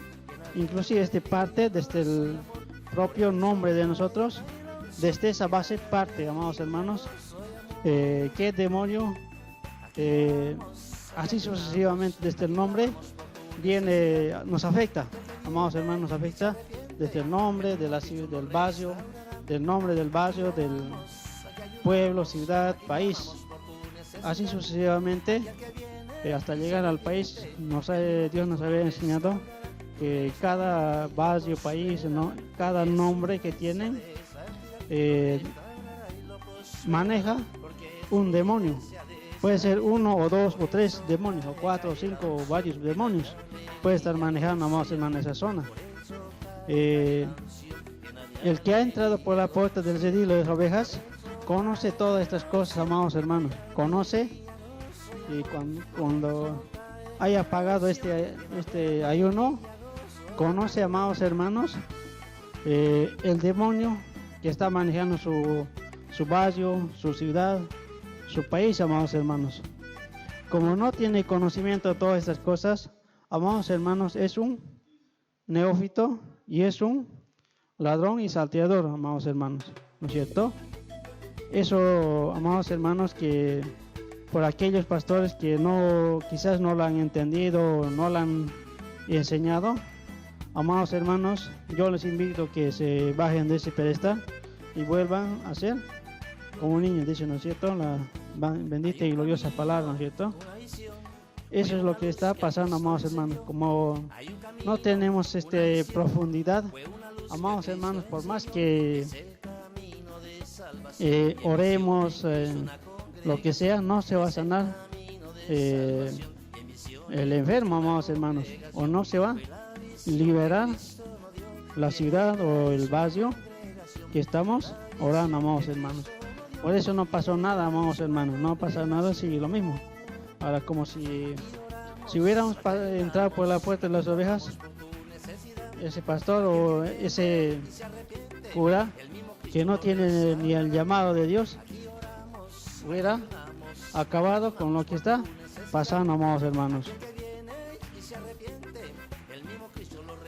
Inclusive esta parte, desde el propio nombre de nosotros, desde esa base parte, amados hermanos, qué demonio, así sucesivamente desde el nombre, nos afecta, amados hermanos, nos afecta desde el nombre de la ciudad, del barrio, del nombre del barrio, del pueblo, ciudad, país, así sucesivamente, hasta llegar al país. Dios nos había enseñado que cada barrio, país, ¿no? Cada nombre que tienen maneja un demonio. Puede ser uno o dos o tres demonios, o cuatro o cinco o varios demonios. Puede estar manejando, amados hermanos, esa zona. El que ha entrado por la puerta del redil de las ovejas conoce todas estas cosas, amados hermanos. Conoce, y cuando haya pagado este ayuno, conoce, amados hermanos, el demonio que está manejando su barrio, su ciudad, su país, amados hermanos. Como no tiene conocimiento de todas estas cosas, amados hermanos, es un neófito y es un ladrón y salteador, amados hermanos, ¿no es cierto? Eso, amados hermanos, que por aquellos pastores que quizás no lo han entendido, no lo han enseñado. Amados hermanos, yo les invito a que se bajen de ese pedestal y vuelvan a ser como niños, dice, ¿no es cierto? La bendita y gloriosa palabra, ¿no es cierto? Eso es lo que está pasando, amados hermanos. Como no tenemos profundidad, amados hermanos, por más que oremos, lo que sea, no se va a sanar el enfermo, amados hermanos, o no se va a liberar la ciudad o el barrio que estamos orando, amados hermanos. Por eso no pasó nada, amados hermanos, no pasa nada, sigue lo mismo. Ahora, como si hubiéramos entrado por la puerta de las ovejas, ese pastor o ese cura que no tiene ni el llamado de Dios, hubiera acabado con lo que está pasando, amados hermanos.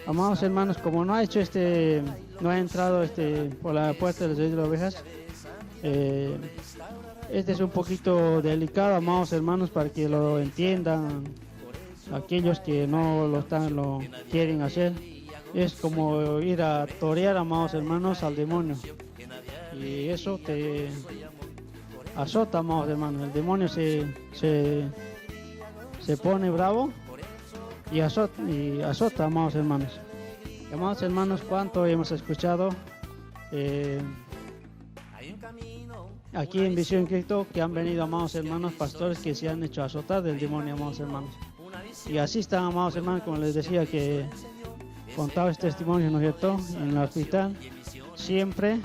Amados hermanos, como no ha hecho no ha entrado por la puerta de las ovejas, este es un poquito delicado, amados hermanos, para que lo entiendan aquellos que no lo quieren hacer. Es como ir a torear, amados hermanos, al demonio, y eso te azota, amados hermanos. El demonio se pone bravo y azota, amados hermanos. Amados hermanos, cuánto hemos escuchado aquí en Visión Cristo, que han venido, amados hermanos, pastores que se han hecho azotar del demonio, amados hermanos. Y así están, amados hermanos, como les decía, que contaba este testimonio, ¿no es cierto? En el hospital siempre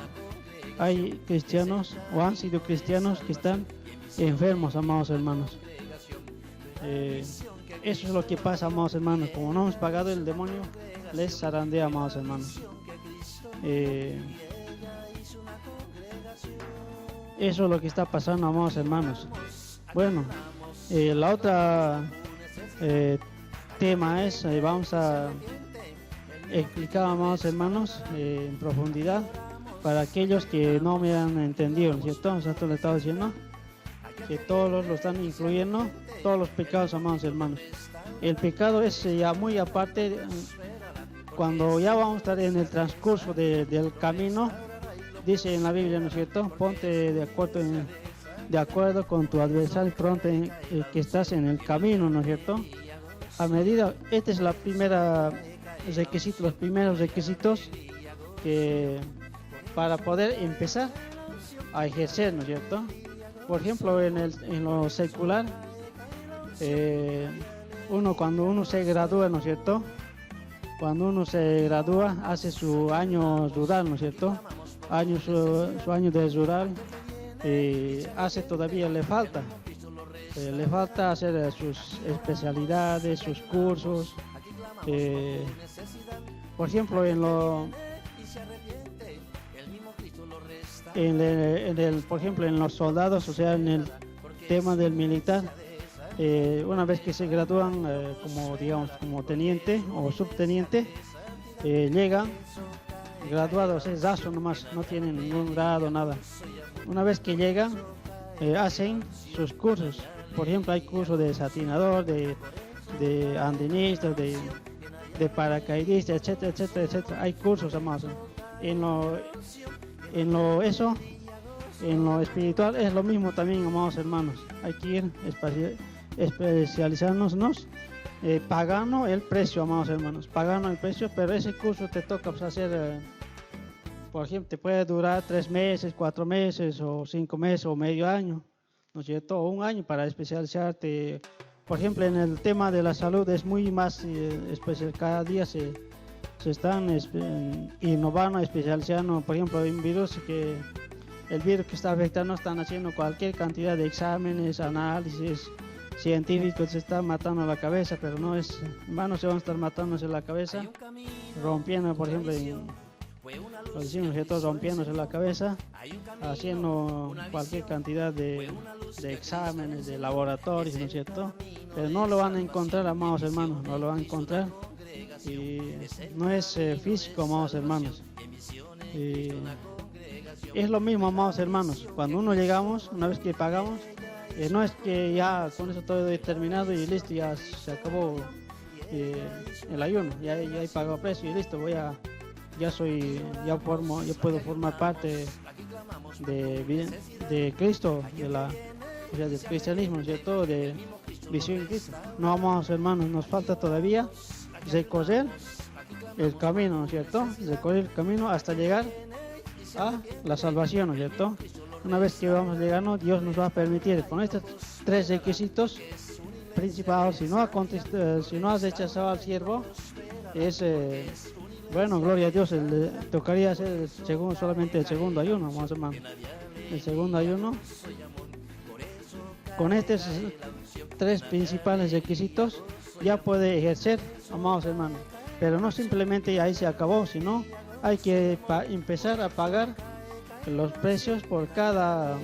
hay cristianos o han sido cristianos que están enfermos, amados hermanos. Eso es lo que pasa, amados hermanos. Como no hemos pagado, el demonio les zarandea, amados hermanos. Eso es lo que está pasando, amados hermanos. Bueno, la otra tema es, vamos a explicar, amados hermanos, en profundidad para aquellos que no me han entendido, ¿no es cierto? Nosotros le estamos diciendo que todos lo están incluyendo, todos los pecados, amados hermanos. El pecado es ya muy aparte. Cuando ya vamos a estar en el transcurso del camino, dice en la Biblia, ¿no es cierto? Ponte de acuerdo con tu adversario pronto que estás en el camino, ¿no es cierto? A medida, este es los primeros requisitos para poder empezar a ejercer, ¿no es cierto? Por ejemplo, en lo secular, cuando uno se gradúa, ¿no es cierto? Cuando uno se gradúa, hace su año rural, ¿no es cierto? Su año de rural, todavía le falta hacer sus especialidades, sus cursos. Por ejemplo, por ejemplo, en los soldados, o sea, en el tema del militar, una vez que se gradúan como teniente o subteniente, llegan graduados, es raso nomás, no tienen ningún grado, nada. Una vez que llegan, hacen sus cursos. Por ejemplo, hay cursos de satinador, de andinista, de paracaidista, etcétera, etcétera, etcétera. Hay cursos, amados. En lo espiritual es lo mismo también, amados hermanos. Hay que ir especializándonos, pagando el precio, amados hermanos, pagando el precio, pero ese curso te toca hacer, por ejemplo, te puede durar 3 meses, 4 meses, o 5 meses, o medio año, ¿no es cierto? O un año para especializarte. Por ejemplo, en el tema de la salud es muy más especial, cada día se están innovando, especializando. Por ejemplo, el virus que está afectando, están haciendo cualquier cantidad de exámenes, análisis científicos, se está matando la cabeza, pero no es en vano, se van a estar matándose la cabeza, rompiendo, por ejemplo, lo decimos, rompiéndose la cabeza, haciendo cualquier cantidad de exámenes, de laboratorios, ¿no es cierto? Pero no lo van a encontrar, amados hermanos, no lo van a encontrar, y no es físico, amados hermanos. Es lo mismo, amados hermanos, cuando llegamos, una vez que pagamos, No es que ya con eso todo he terminado y listo, ya se acabó el ayuno, ya he pagado precio y listo, ya puedo formar parte de Cristo, o sea, del cristianismo, ¿cierto? De visión en Cristo. No, amados hermanos, nos falta todavía recorrer el camino, ¿no es cierto? Recorrer el camino hasta llegar a la salvación, ¿no es cierto? Una vez que vamos llegando, Dios nos va a permitir con estos tres requisitos principales. Si no has rechazado al siervo, bueno, gloria a Dios, tocaría hacer solamente el segundo ayuno, más o menos. El segundo ayuno, con estos tres principales requisitos, ya puede ejercer, amados hermanos. Pero no simplemente ahí se acabó, sino hay que empezar a pagar los precios por cada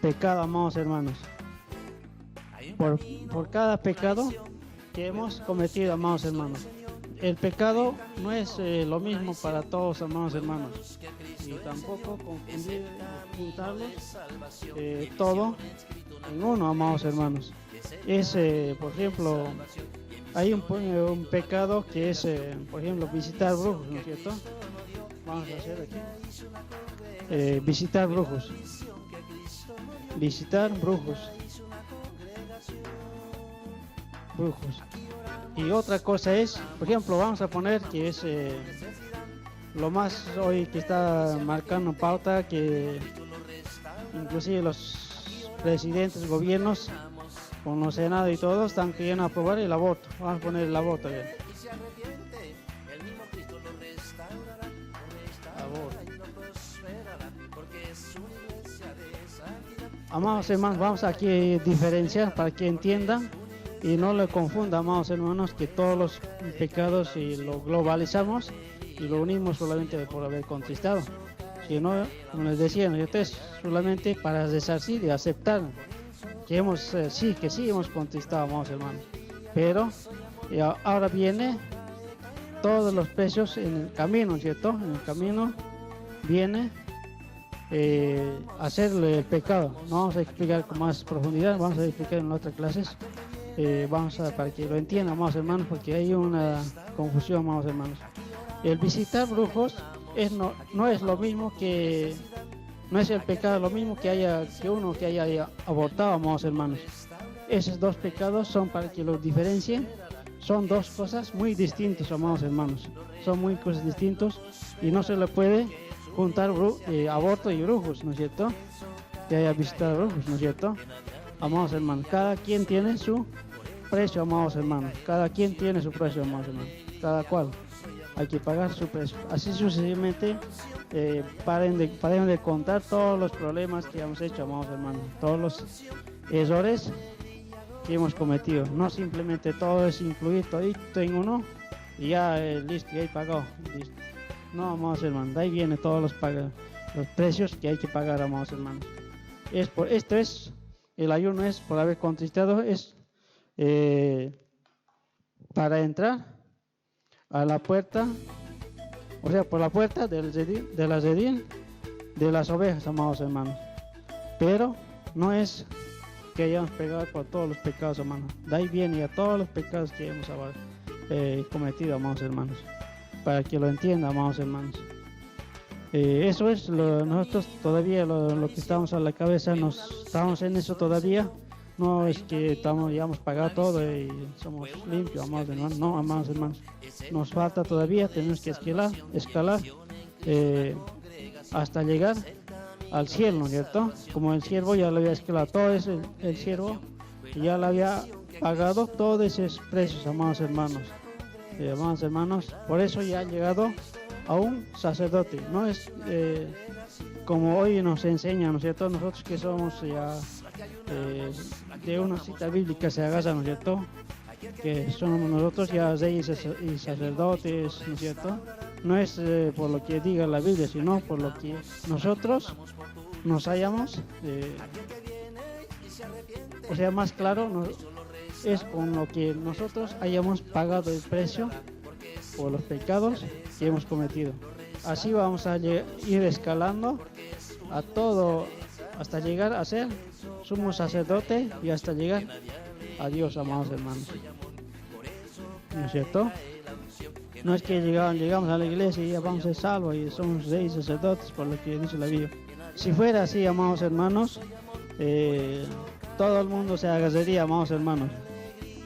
pecado, amados hermanos. Por cada pecado que hemos cometido, amados hermanos. El pecado no es lo mismo para todos, amados hermanos, y tampoco juntarlos todo en uno, amados hermanos. Por ejemplo, hay un pecado que es, por ejemplo, visitar brujos, ¿no es cierto? Vamos a hacer aquí. Visitar brujos. Visitar brujos. Y otra cosa es, por ejemplo, vamos a poner que es lo más hoy que está marcando pauta, que inclusive los presidentes, gobiernos, con los senados y todos están queriendo aprobar el aborto. Vamos a poner el aborto. Amados hermanos, vamos aquí a diferenciar para que entiendan y no le confundan, amados hermanos, que todos los pecados y lo globalizamos y lo unimos solamente por haber contristado. Si no, como les decía, es solamente para resarcir y aceptar que sí hemos contristado, amados hermanos. Pero ahora viene todos los precios en el camino, ¿cierto? En el camino viene hacerle el pecado. No vamos a explicar con más profundidad, vamos a explicar en otras clases. Para que lo entiendan, amados hermanos, porque hay una confusión, amados hermanos. El visitar brujos no es lo mismo que, no es el pecado lo mismo que uno que haya abortado, amados hermanos. Esos dos pecados son, para que los diferencien, son dos cosas muy distintas, amados hermanos. Son muy cosas distintas y no se le puede juntar aborto y brujos, ¿no es cierto? Que haya visitado brujos, ¿no es cierto? Amados hermanos, cada quien tiene su precio, amados hermanos. Cada quien tiene su precio, amados hermanos. Cada cual hay que pagar su precio. Así sucesivamente, paren de contar todos los problemas que hemos hecho, amados hermanos. Todos los errores que hemos cometido. No simplemente todo es incluir todito en uno y ya listo, ya he pagado. Listo. No, amados hermanos, de ahí vienen todos los precios que hay que pagar, amados hermanos. El ayuno es por haber contristado, es para entrar a la puerta, o sea, por la puerta de la redil de las ovejas, amados hermanos. Pero no es que hayamos pegado por todos los pecados, hermanos. De ahí vienen ya todos los pecados que hemos cometido, amados hermanos. Para que lo entiendan, amados hermanos. Eso es nosotros todavía lo que estamos a la cabeza, estamos en eso todavía. No es que ya hemos pagado todo y somos limpios, amados hermanos. No, amados hermanos, nos falta todavía, tenemos que escalar hasta llegar al cielo, ¿no es cierto? Como el siervo ya lo había escalado, todo eso, el siervo ya lo había pagado todos esos precios, amados hermanos. Amados hermanos, por eso ya ha llegado a un sacerdote. No es como hoy nos enseñan, ¿no es cierto? Nosotros que somos ya de una cita bíblica se agarra, ¿no es cierto? Que somos nosotros ya reyes y sacerdotes, ¿no es cierto? No es por lo que diga la Biblia, sino por lo que nosotros nos hayamos, o sea, más claro, es con lo que nosotros hayamos pagado el precio por los pecados que hemos cometido. Así vamos a ir escalando a todo hasta llegar a ser sumo sacerdote y hasta llegar a Dios, amados hermanos. ¿No es cierto? No es que llegamos a la iglesia y ya vamos a ser salvos y somos reyes sacerdotes, por lo que dice la Biblia. Si fuera así, amados hermanos, todo el mundo se agarraría, amados hermanos.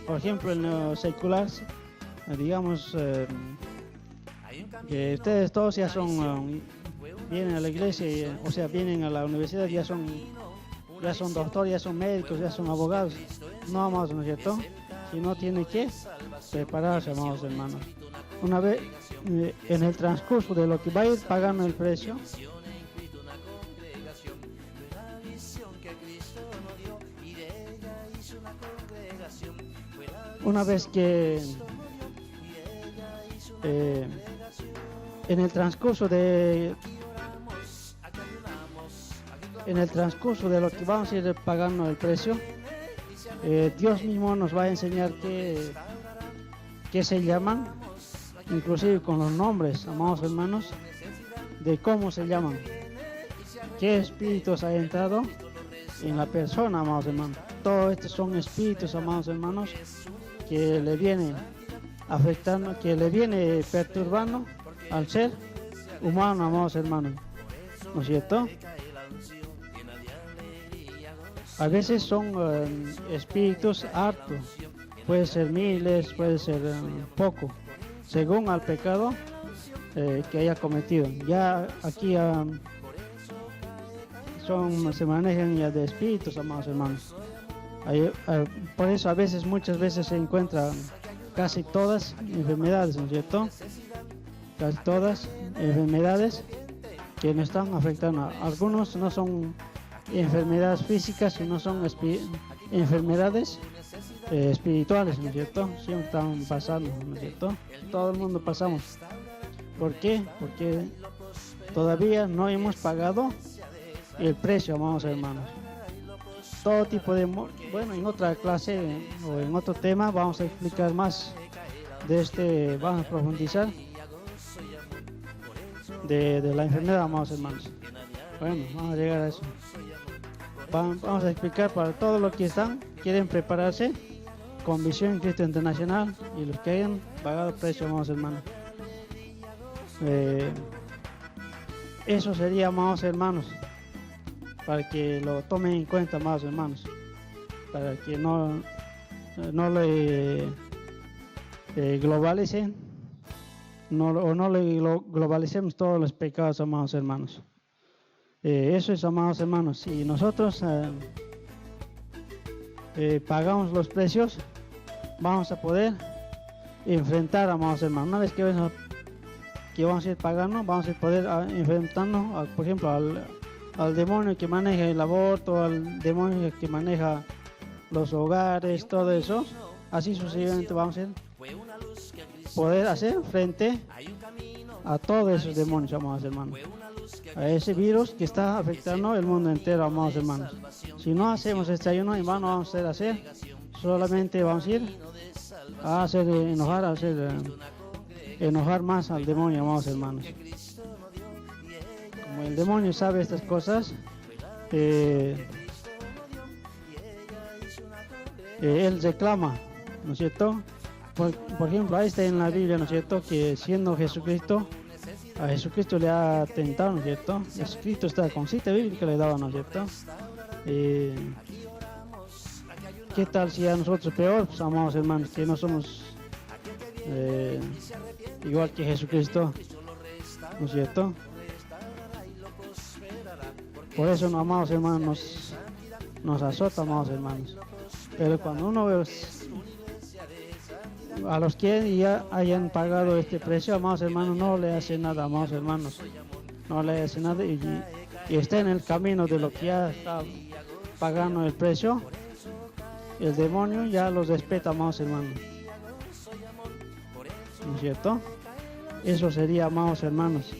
Por ejemplo, en lo secular, digamos que ustedes todos ya son, vienen a la iglesia, o sea, vienen a la universidad, ya son doctores, ya son médicos, ya son abogados. No, amados, ¿no es cierto? Si no, tienen que prepararse, amados hermanos. Una vez, en el transcurso de lo que va a ir pagando el precio, una vez que en el transcurso de lo que vamos a ir pagando el precio, Dios mismo nos va a enseñar qué se llaman, inclusive con los nombres, amados hermanos, de cómo se llaman, qué espíritus ha entrado en la persona, amados hermanos. Todos estos son espíritus, amados hermanos, que le vienen afectando, que le viene perturbando al ser humano, amados hermanos, ¿no es cierto? A veces son espíritus hartos, puede ser miles, puede ser poco, según al pecado que haya cometido. Ya aquí se manejan ya de espíritus, amados hermanos. Por eso muchas veces se encuentran casi todas enfermedades, ¿no es cierto? Casi todas enfermedades que nos están afectando. Algunos no son enfermedades físicas, sino son enfermedades espirituales, ¿no es cierto? Siempre están pasando, ¿no es cierto? Todo el mundo pasamos. ¿Por qué? Porque todavía no hemos pagado el precio, amados hermanos. Todo tipo de... Bueno, en otra clase o en otro tema vamos a explicar más de vamos a profundizar de la enfermedad, amados hermanos. Bueno, vamos a llegar a eso. Vamos a explicar para todos los que quieren prepararse con Visión Cristo Internacional y los que hayan pagado el precio, amados hermanos. Eso sería, amados hermanos, para que lo tomen en cuenta, amados hermanos, para que no le globalicen, no le globalicemos todos los pecados, amados hermanos. Eso es, amados hermanos, si nosotros pagamos los precios, vamos a poder enfrentar, amados hermanos. Una vez que vamos a ir pagando, vamos a poder enfrentarnos, por ejemplo, al demonio que maneja el aborto, al demonio que maneja los hogares, todo eso. Así sucesivamente vamos a poder hacer frente a todos esos demonios, amados hermanos, a ese virus que está afectando el mundo entero, amados hermanos. Si no hacemos este ayuno, en vano vamos a hacer, solamente vamos a ir a hacer enojar más al demonio, amados hermanos. Como el demonio sabe estas cosas, él reclama, ¿no es cierto? Por ejemplo, ahí está en la Biblia, ¿no es cierto?, que siendo Jesucristo, a Jesucristo le ha tentado, ¿no es cierto? Jesucristo está con cita bíblica le daba, ¿no es cierto? ¿Qué tal si a nosotros peor, pues, amados hermanos, que no somos igual que Jesucristo, ¿no es cierto? Por eso, amados hermanos, nos azota, amados hermanos. Pero cuando uno ve a los que ya hayan pagado este precio, amados hermanos, no le hace nada, amados hermanos, no le hace nada y está en el camino de lo que ya está pagando el precio, el demonio ya los respeta, amados hermanos, ¿no es cierto? Eso sería, amados hermanos.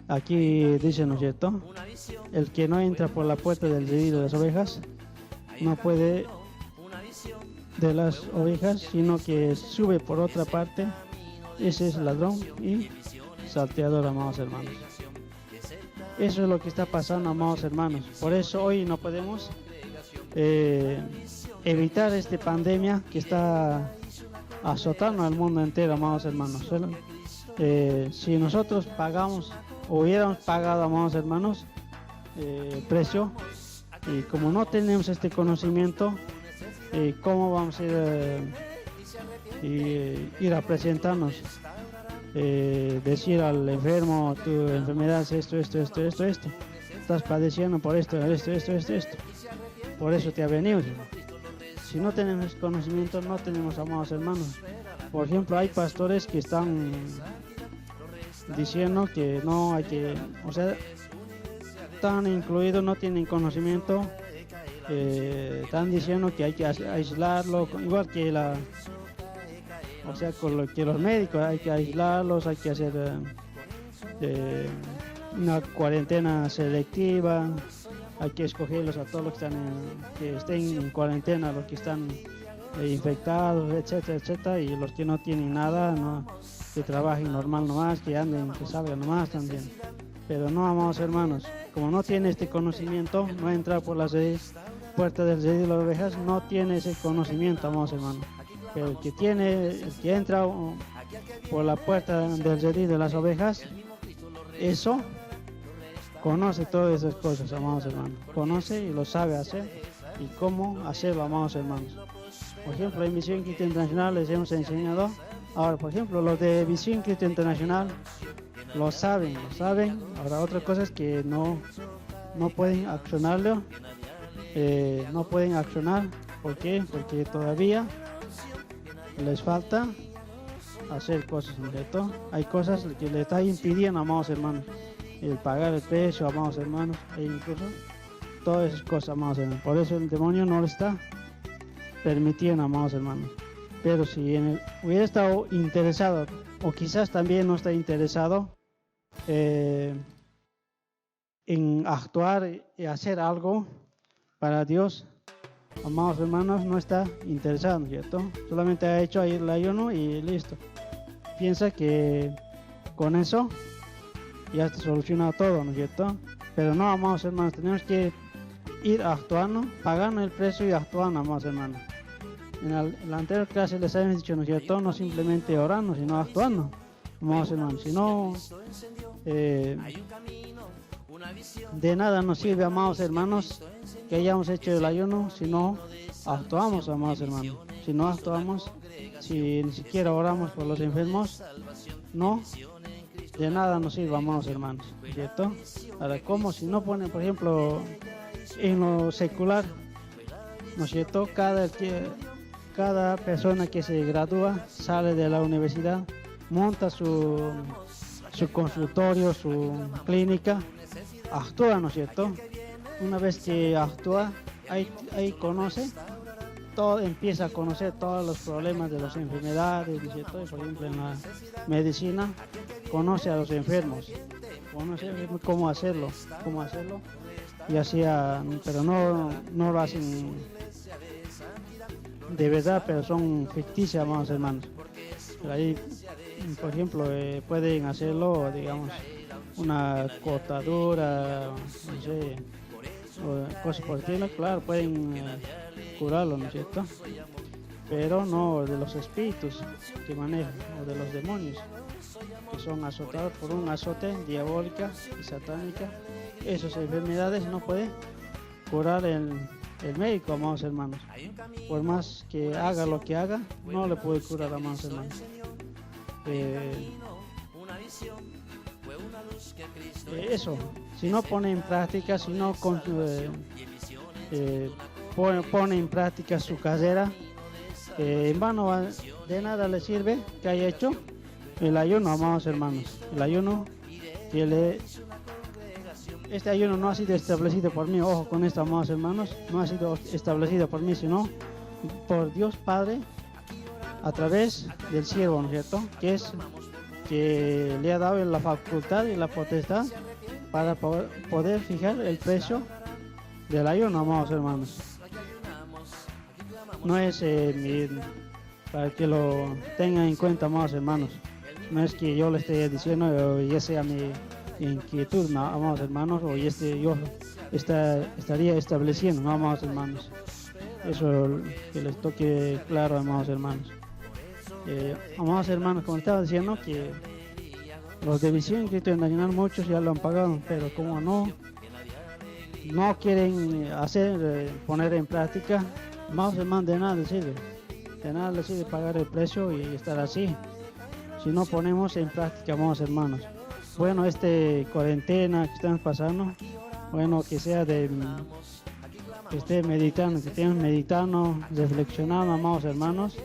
Aquí dice, ¿no es cierto?, el que no entra por la puerta del redil de las ovejas no puede de las ovejas, sino que sube por otra parte. Ese es ladrón y salteador, amados hermanos. Eso es lo que está pasando, amados hermanos. Por eso hoy no podemos evitar esta pandemia que está azotando al mundo entero, amados hermanos. Si nosotros hubiéramos pagado, amados hermanos, el precio, y como no tenemos este conocimiento, ¿cómo vamos a ir a presentarnos? Decir al enfermo, tu enfermedad es esto, estás padeciendo por esto. Por eso te ha venido. Si no tenemos conocimiento, no tenemos, amados hermanos. Por ejemplo, hay pastores que están diciendo que no hay que, o sea, están incluidos, no tienen conocimiento, están diciendo que hay que aislarlo, igual que o sea, que los médicos hay que aislarlos, hay que hacer una cuarentena selectiva, hay que escogerlos a todos los que estén en cuarentena, los que están infectados, etcétera, y los que no tienen nada, no, que trabajen normal nomás, que anden, que salgan nomás también. Pero no, amados hermanos, como no tiene este conocimiento, no entra por las puertas del redil de las ovejas, no tiene ese conocimiento, amados hermanos. Pero el que entra por la puerta del redil de las ovejas, eso conoce todas esas cosas, amados hermanos. Conoce y lo sabe hacer y cómo hacerlo, amados hermanos. Por ejemplo, en Visión Cristiana Internacional les hemos enseñado. Ahora, por ejemplo, los de Visión Cristiana Internacional lo saben. Ahora, otra cosa es que no pueden accionarlo. No pueden accionar. ¿Por qué? Porque todavía les falta hacer cosas, ¿cierto? Hay cosas que les está impidiendo, amados hermanos, el pagar el precio, amados hermanos, e incluso todas esas cosas, amados hermanos. Por eso el demonio no lo está permitiendo, amados hermanos. Pero si hubiera estado interesado, o quizás también no está interesado en actuar y hacer algo para Dios, amados hermanos, no está interesado, ¿cierto? Solamente ha hecho ahí el ayuno y listo. Piensa que con eso ya está solucionado todo, ¿no es cierto? Pero no, amados hermanos, tenemos que ir actuando, pagando el precio y actuando, amados hermanos. En la anterior clase les habíamos dicho, ¿no es cierto? No simplemente orando, sino actuando, amados hermanos. Si no, de nada nos sirve, amados hermanos, que hayamos hecho el ayuno si no actuamos, amados hermanos. Si no actuamos, si ni siquiera oramos por los enfermos, no, de nada nos sirve, amados hermanos, ¿cierto? Ahora, ¿cómo? Si no ponen, por ejemplo, en lo secular, ¿no es cierto? Cada persona que se gradúa, sale de la universidad, monta su consultorio, su clínica, actúa, ¿no es cierto? Una vez que actúa, ahí conoce, empieza a conocer todos los problemas de las enfermedades, ¿no es cierto? Por ejemplo, en la medicina, conoce a los enfermos, conoce cómo hacerlo, y así, pero no lo hacen de verdad, pero son ficticias, amados hermanos. Pero ahí, por ejemplo, pueden hacerlo, digamos, una cortadura, no sé, o cosas por el estilo, claro, pueden curarlo, ¿no es cierto? Pero no de los espíritus que manejan, o de los demonios, que son azotados por un azote diabólica y satánica. Esas enfermedades no puede curar el médico, amados hermanos. Por más que haga lo que haga, no le puede curar, amados hermanos. Eso, si no pone en práctica, si no pone en práctica su carrera, en vano, de nada le sirve que haya hecho el ayuno, amados hermanos. El ayuno este ayuno no ha sido establecido por mí, ojo con esto, amados hermanos, no ha sido establecido por mí, sino por Dios Padre, a través del siervo, ¿no es cierto? Que le ha dado la facultad y la potestad para poder fijar el precio del ayuno, amados hermanos. No es para que lo tengan en cuenta, amados hermanos. No es que yo le esté diciendo y ese sea inquietud, ¿no, amados hermanos? Hoy yo estaría estableciendo, ¿no, amados hermanos? Eso que les toque claro, amados hermanos. Amados hermanos, como estaba diciendo, que los de Visión Cristo Nacional muchos ya lo han pagado, pero como no quieren poner en práctica, amados hermanos, de nada les sirve pagar el precio y estar así, si no ponemos en práctica, amados hermanos. Bueno, cuarentena que estamos pasando, bueno, que sea que estén meditando, reflexionando, amados hermanos,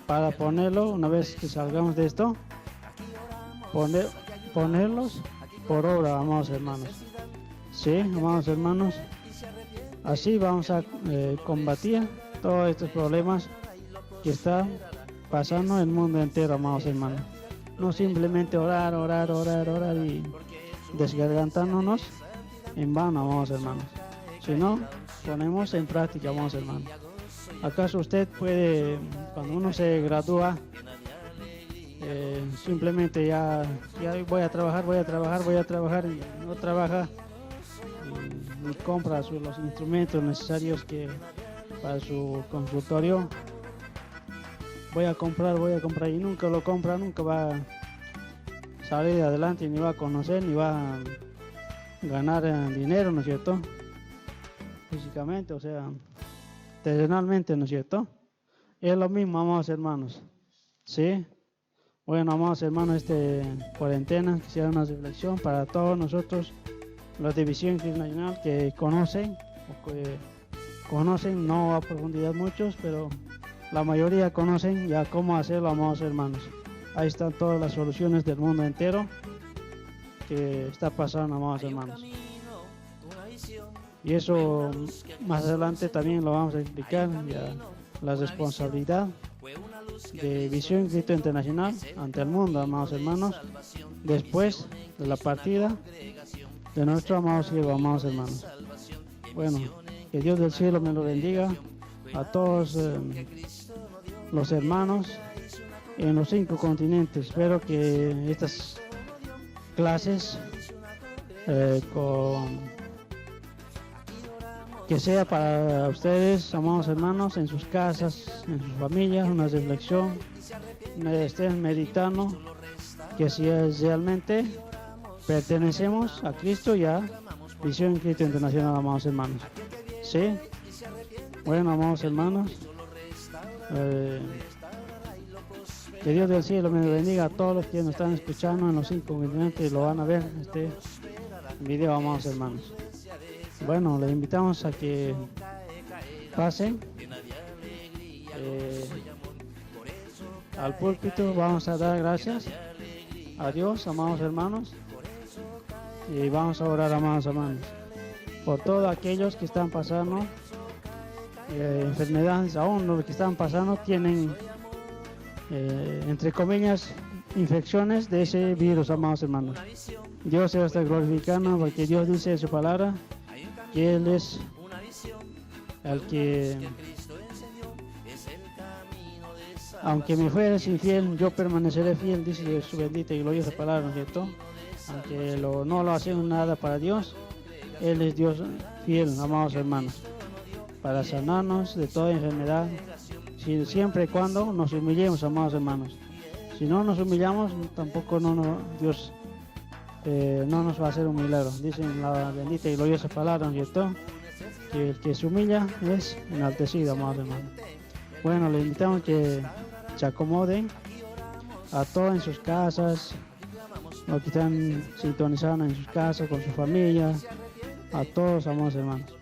para ponerlo, una vez que salgamos de esto, ponerlos por obra, amados hermanos. Sí, amados hermanos, así vamos a combatir todos estos problemas que están pasando en el mundo entero, amados hermanos. No simplemente orar y desgargantándonos en vano, amados hermanos, sino ponemos en práctica, amados hermanos. ¿Acaso usted puede, cuando uno se gradúa, simplemente ya voy a trabajar y no trabaja y compra los instrumentos necesarios para su consultorio? Voy a comprar y nunca lo compra, nunca va a salir adelante, ni va a conocer, ni va a ganar dinero, ¿no es cierto? Físicamente, o sea, terrenalmente, ¿no es cierto? Es lo mismo, amados hermanos. ¿Sí? Bueno, amados hermanos, cuarentena, que sea una reflexión para todos nosotros, los de Visión Cristo Nacional, que conocen, no a profundidad muchos, pero la mayoría conocen ya cómo hacerlo, amados hermanos. Ahí están todas las soluciones del mundo entero que está pasando, amados hermanos. Y eso más adelante también lo vamos a explicar, ya la responsabilidad de Visión Cristo Internacional ante el mundo, amados hermanos, después de la partida de nuestro amado siervo, amados hermanos. Bueno, que Dios del cielo me lo bendiga a todos los hermanos en los 5 continentes. Espero que estas clases que sea para ustedes, amados hermanos, en sus casas, en sus familias, una reflexión, estén meditando que si realmente pertenecemos a Cristo y a Visión Cristo Internacional, amados hermanos. ¿Sí? Bueno, amados hermanos, que Dios del cielo me bendiga a todos los que nos están escuchando en los 5 continentes y lo van a ver este video, amados hermanos. Bueno, les invitamos a que pasen al púlpito. Vamos a dar gracias a Dios, amados hermanos, y vamos a orar, amados hermanos, por todos aquellos que están pasando enfermedades. Aún los que están pasando tienen, entre comillas, infecciones de ese virus, amados hermanos. Dios se está glorificando porque Dios dice en su palabra que Él es el que, aunque me fueres infiel, yo permaneceré fiel, dice su bendita y gloriosa palabra, ¿no es cierto? Aunque no lo hacemos nada para Dios, Él es Dios fiel, amados hermanos, para sanarnos de toda enfermedad, siempre y cuando nos humillemos, amados hermanos. Si no nos humillamos, tampoco Dios no nos va a hacer un milagro. Dice en la bendita y gloriosa palabra, ¿no es cierto?, que el que se humilla es enaltecido, amados hermanos. Bueno, les invitamos que se acomoden a todos en sus casas, los que están sintonizando en sus casas, con su familia, a todos, amados hermanos.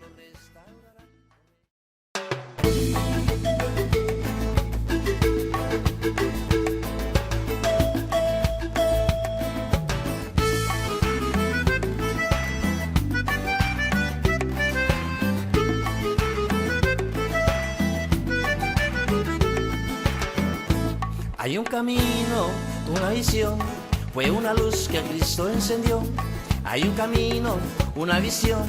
Hay un camino, una visión, fue una luz que Cristo encendió. Hay un camino, una visión,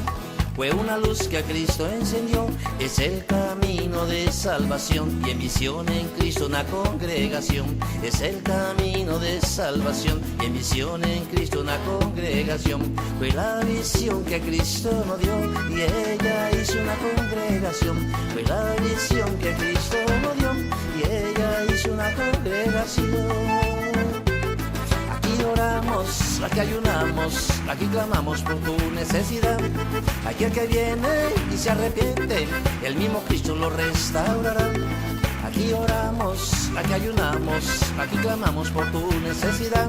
fue una luz que a Cristo encendió. Es el camino de salvación y en visión en Cristo una congregación. Es el camino de salvación y en visión en Cristo una congregación. Fue la visión que a Cristo nos dio y ella hizo una congregación. Fue la visión que a Cristo nos dio y ella hizo una congregación. Aquí oramos, aquí ayunamos, aquí clamamos por tu necesidad. Aquí el que viene y se arrepiente, el mismo Cristo lo restaurará. Aquí oramos, aquí ayunamos, aquí clamamos por tu necesidad.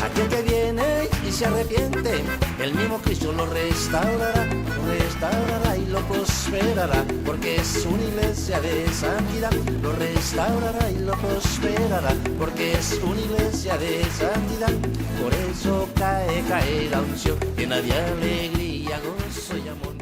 Aquí el que viene y se arrepiente, el mismo Cristo lo restaurará y lo prosperará, porque es una iglesia de santidad. Lo restaurará y lo prosperará, porque es una iglesia de santidad. Por eso cae la unción, llena de alegría, gozo y amor.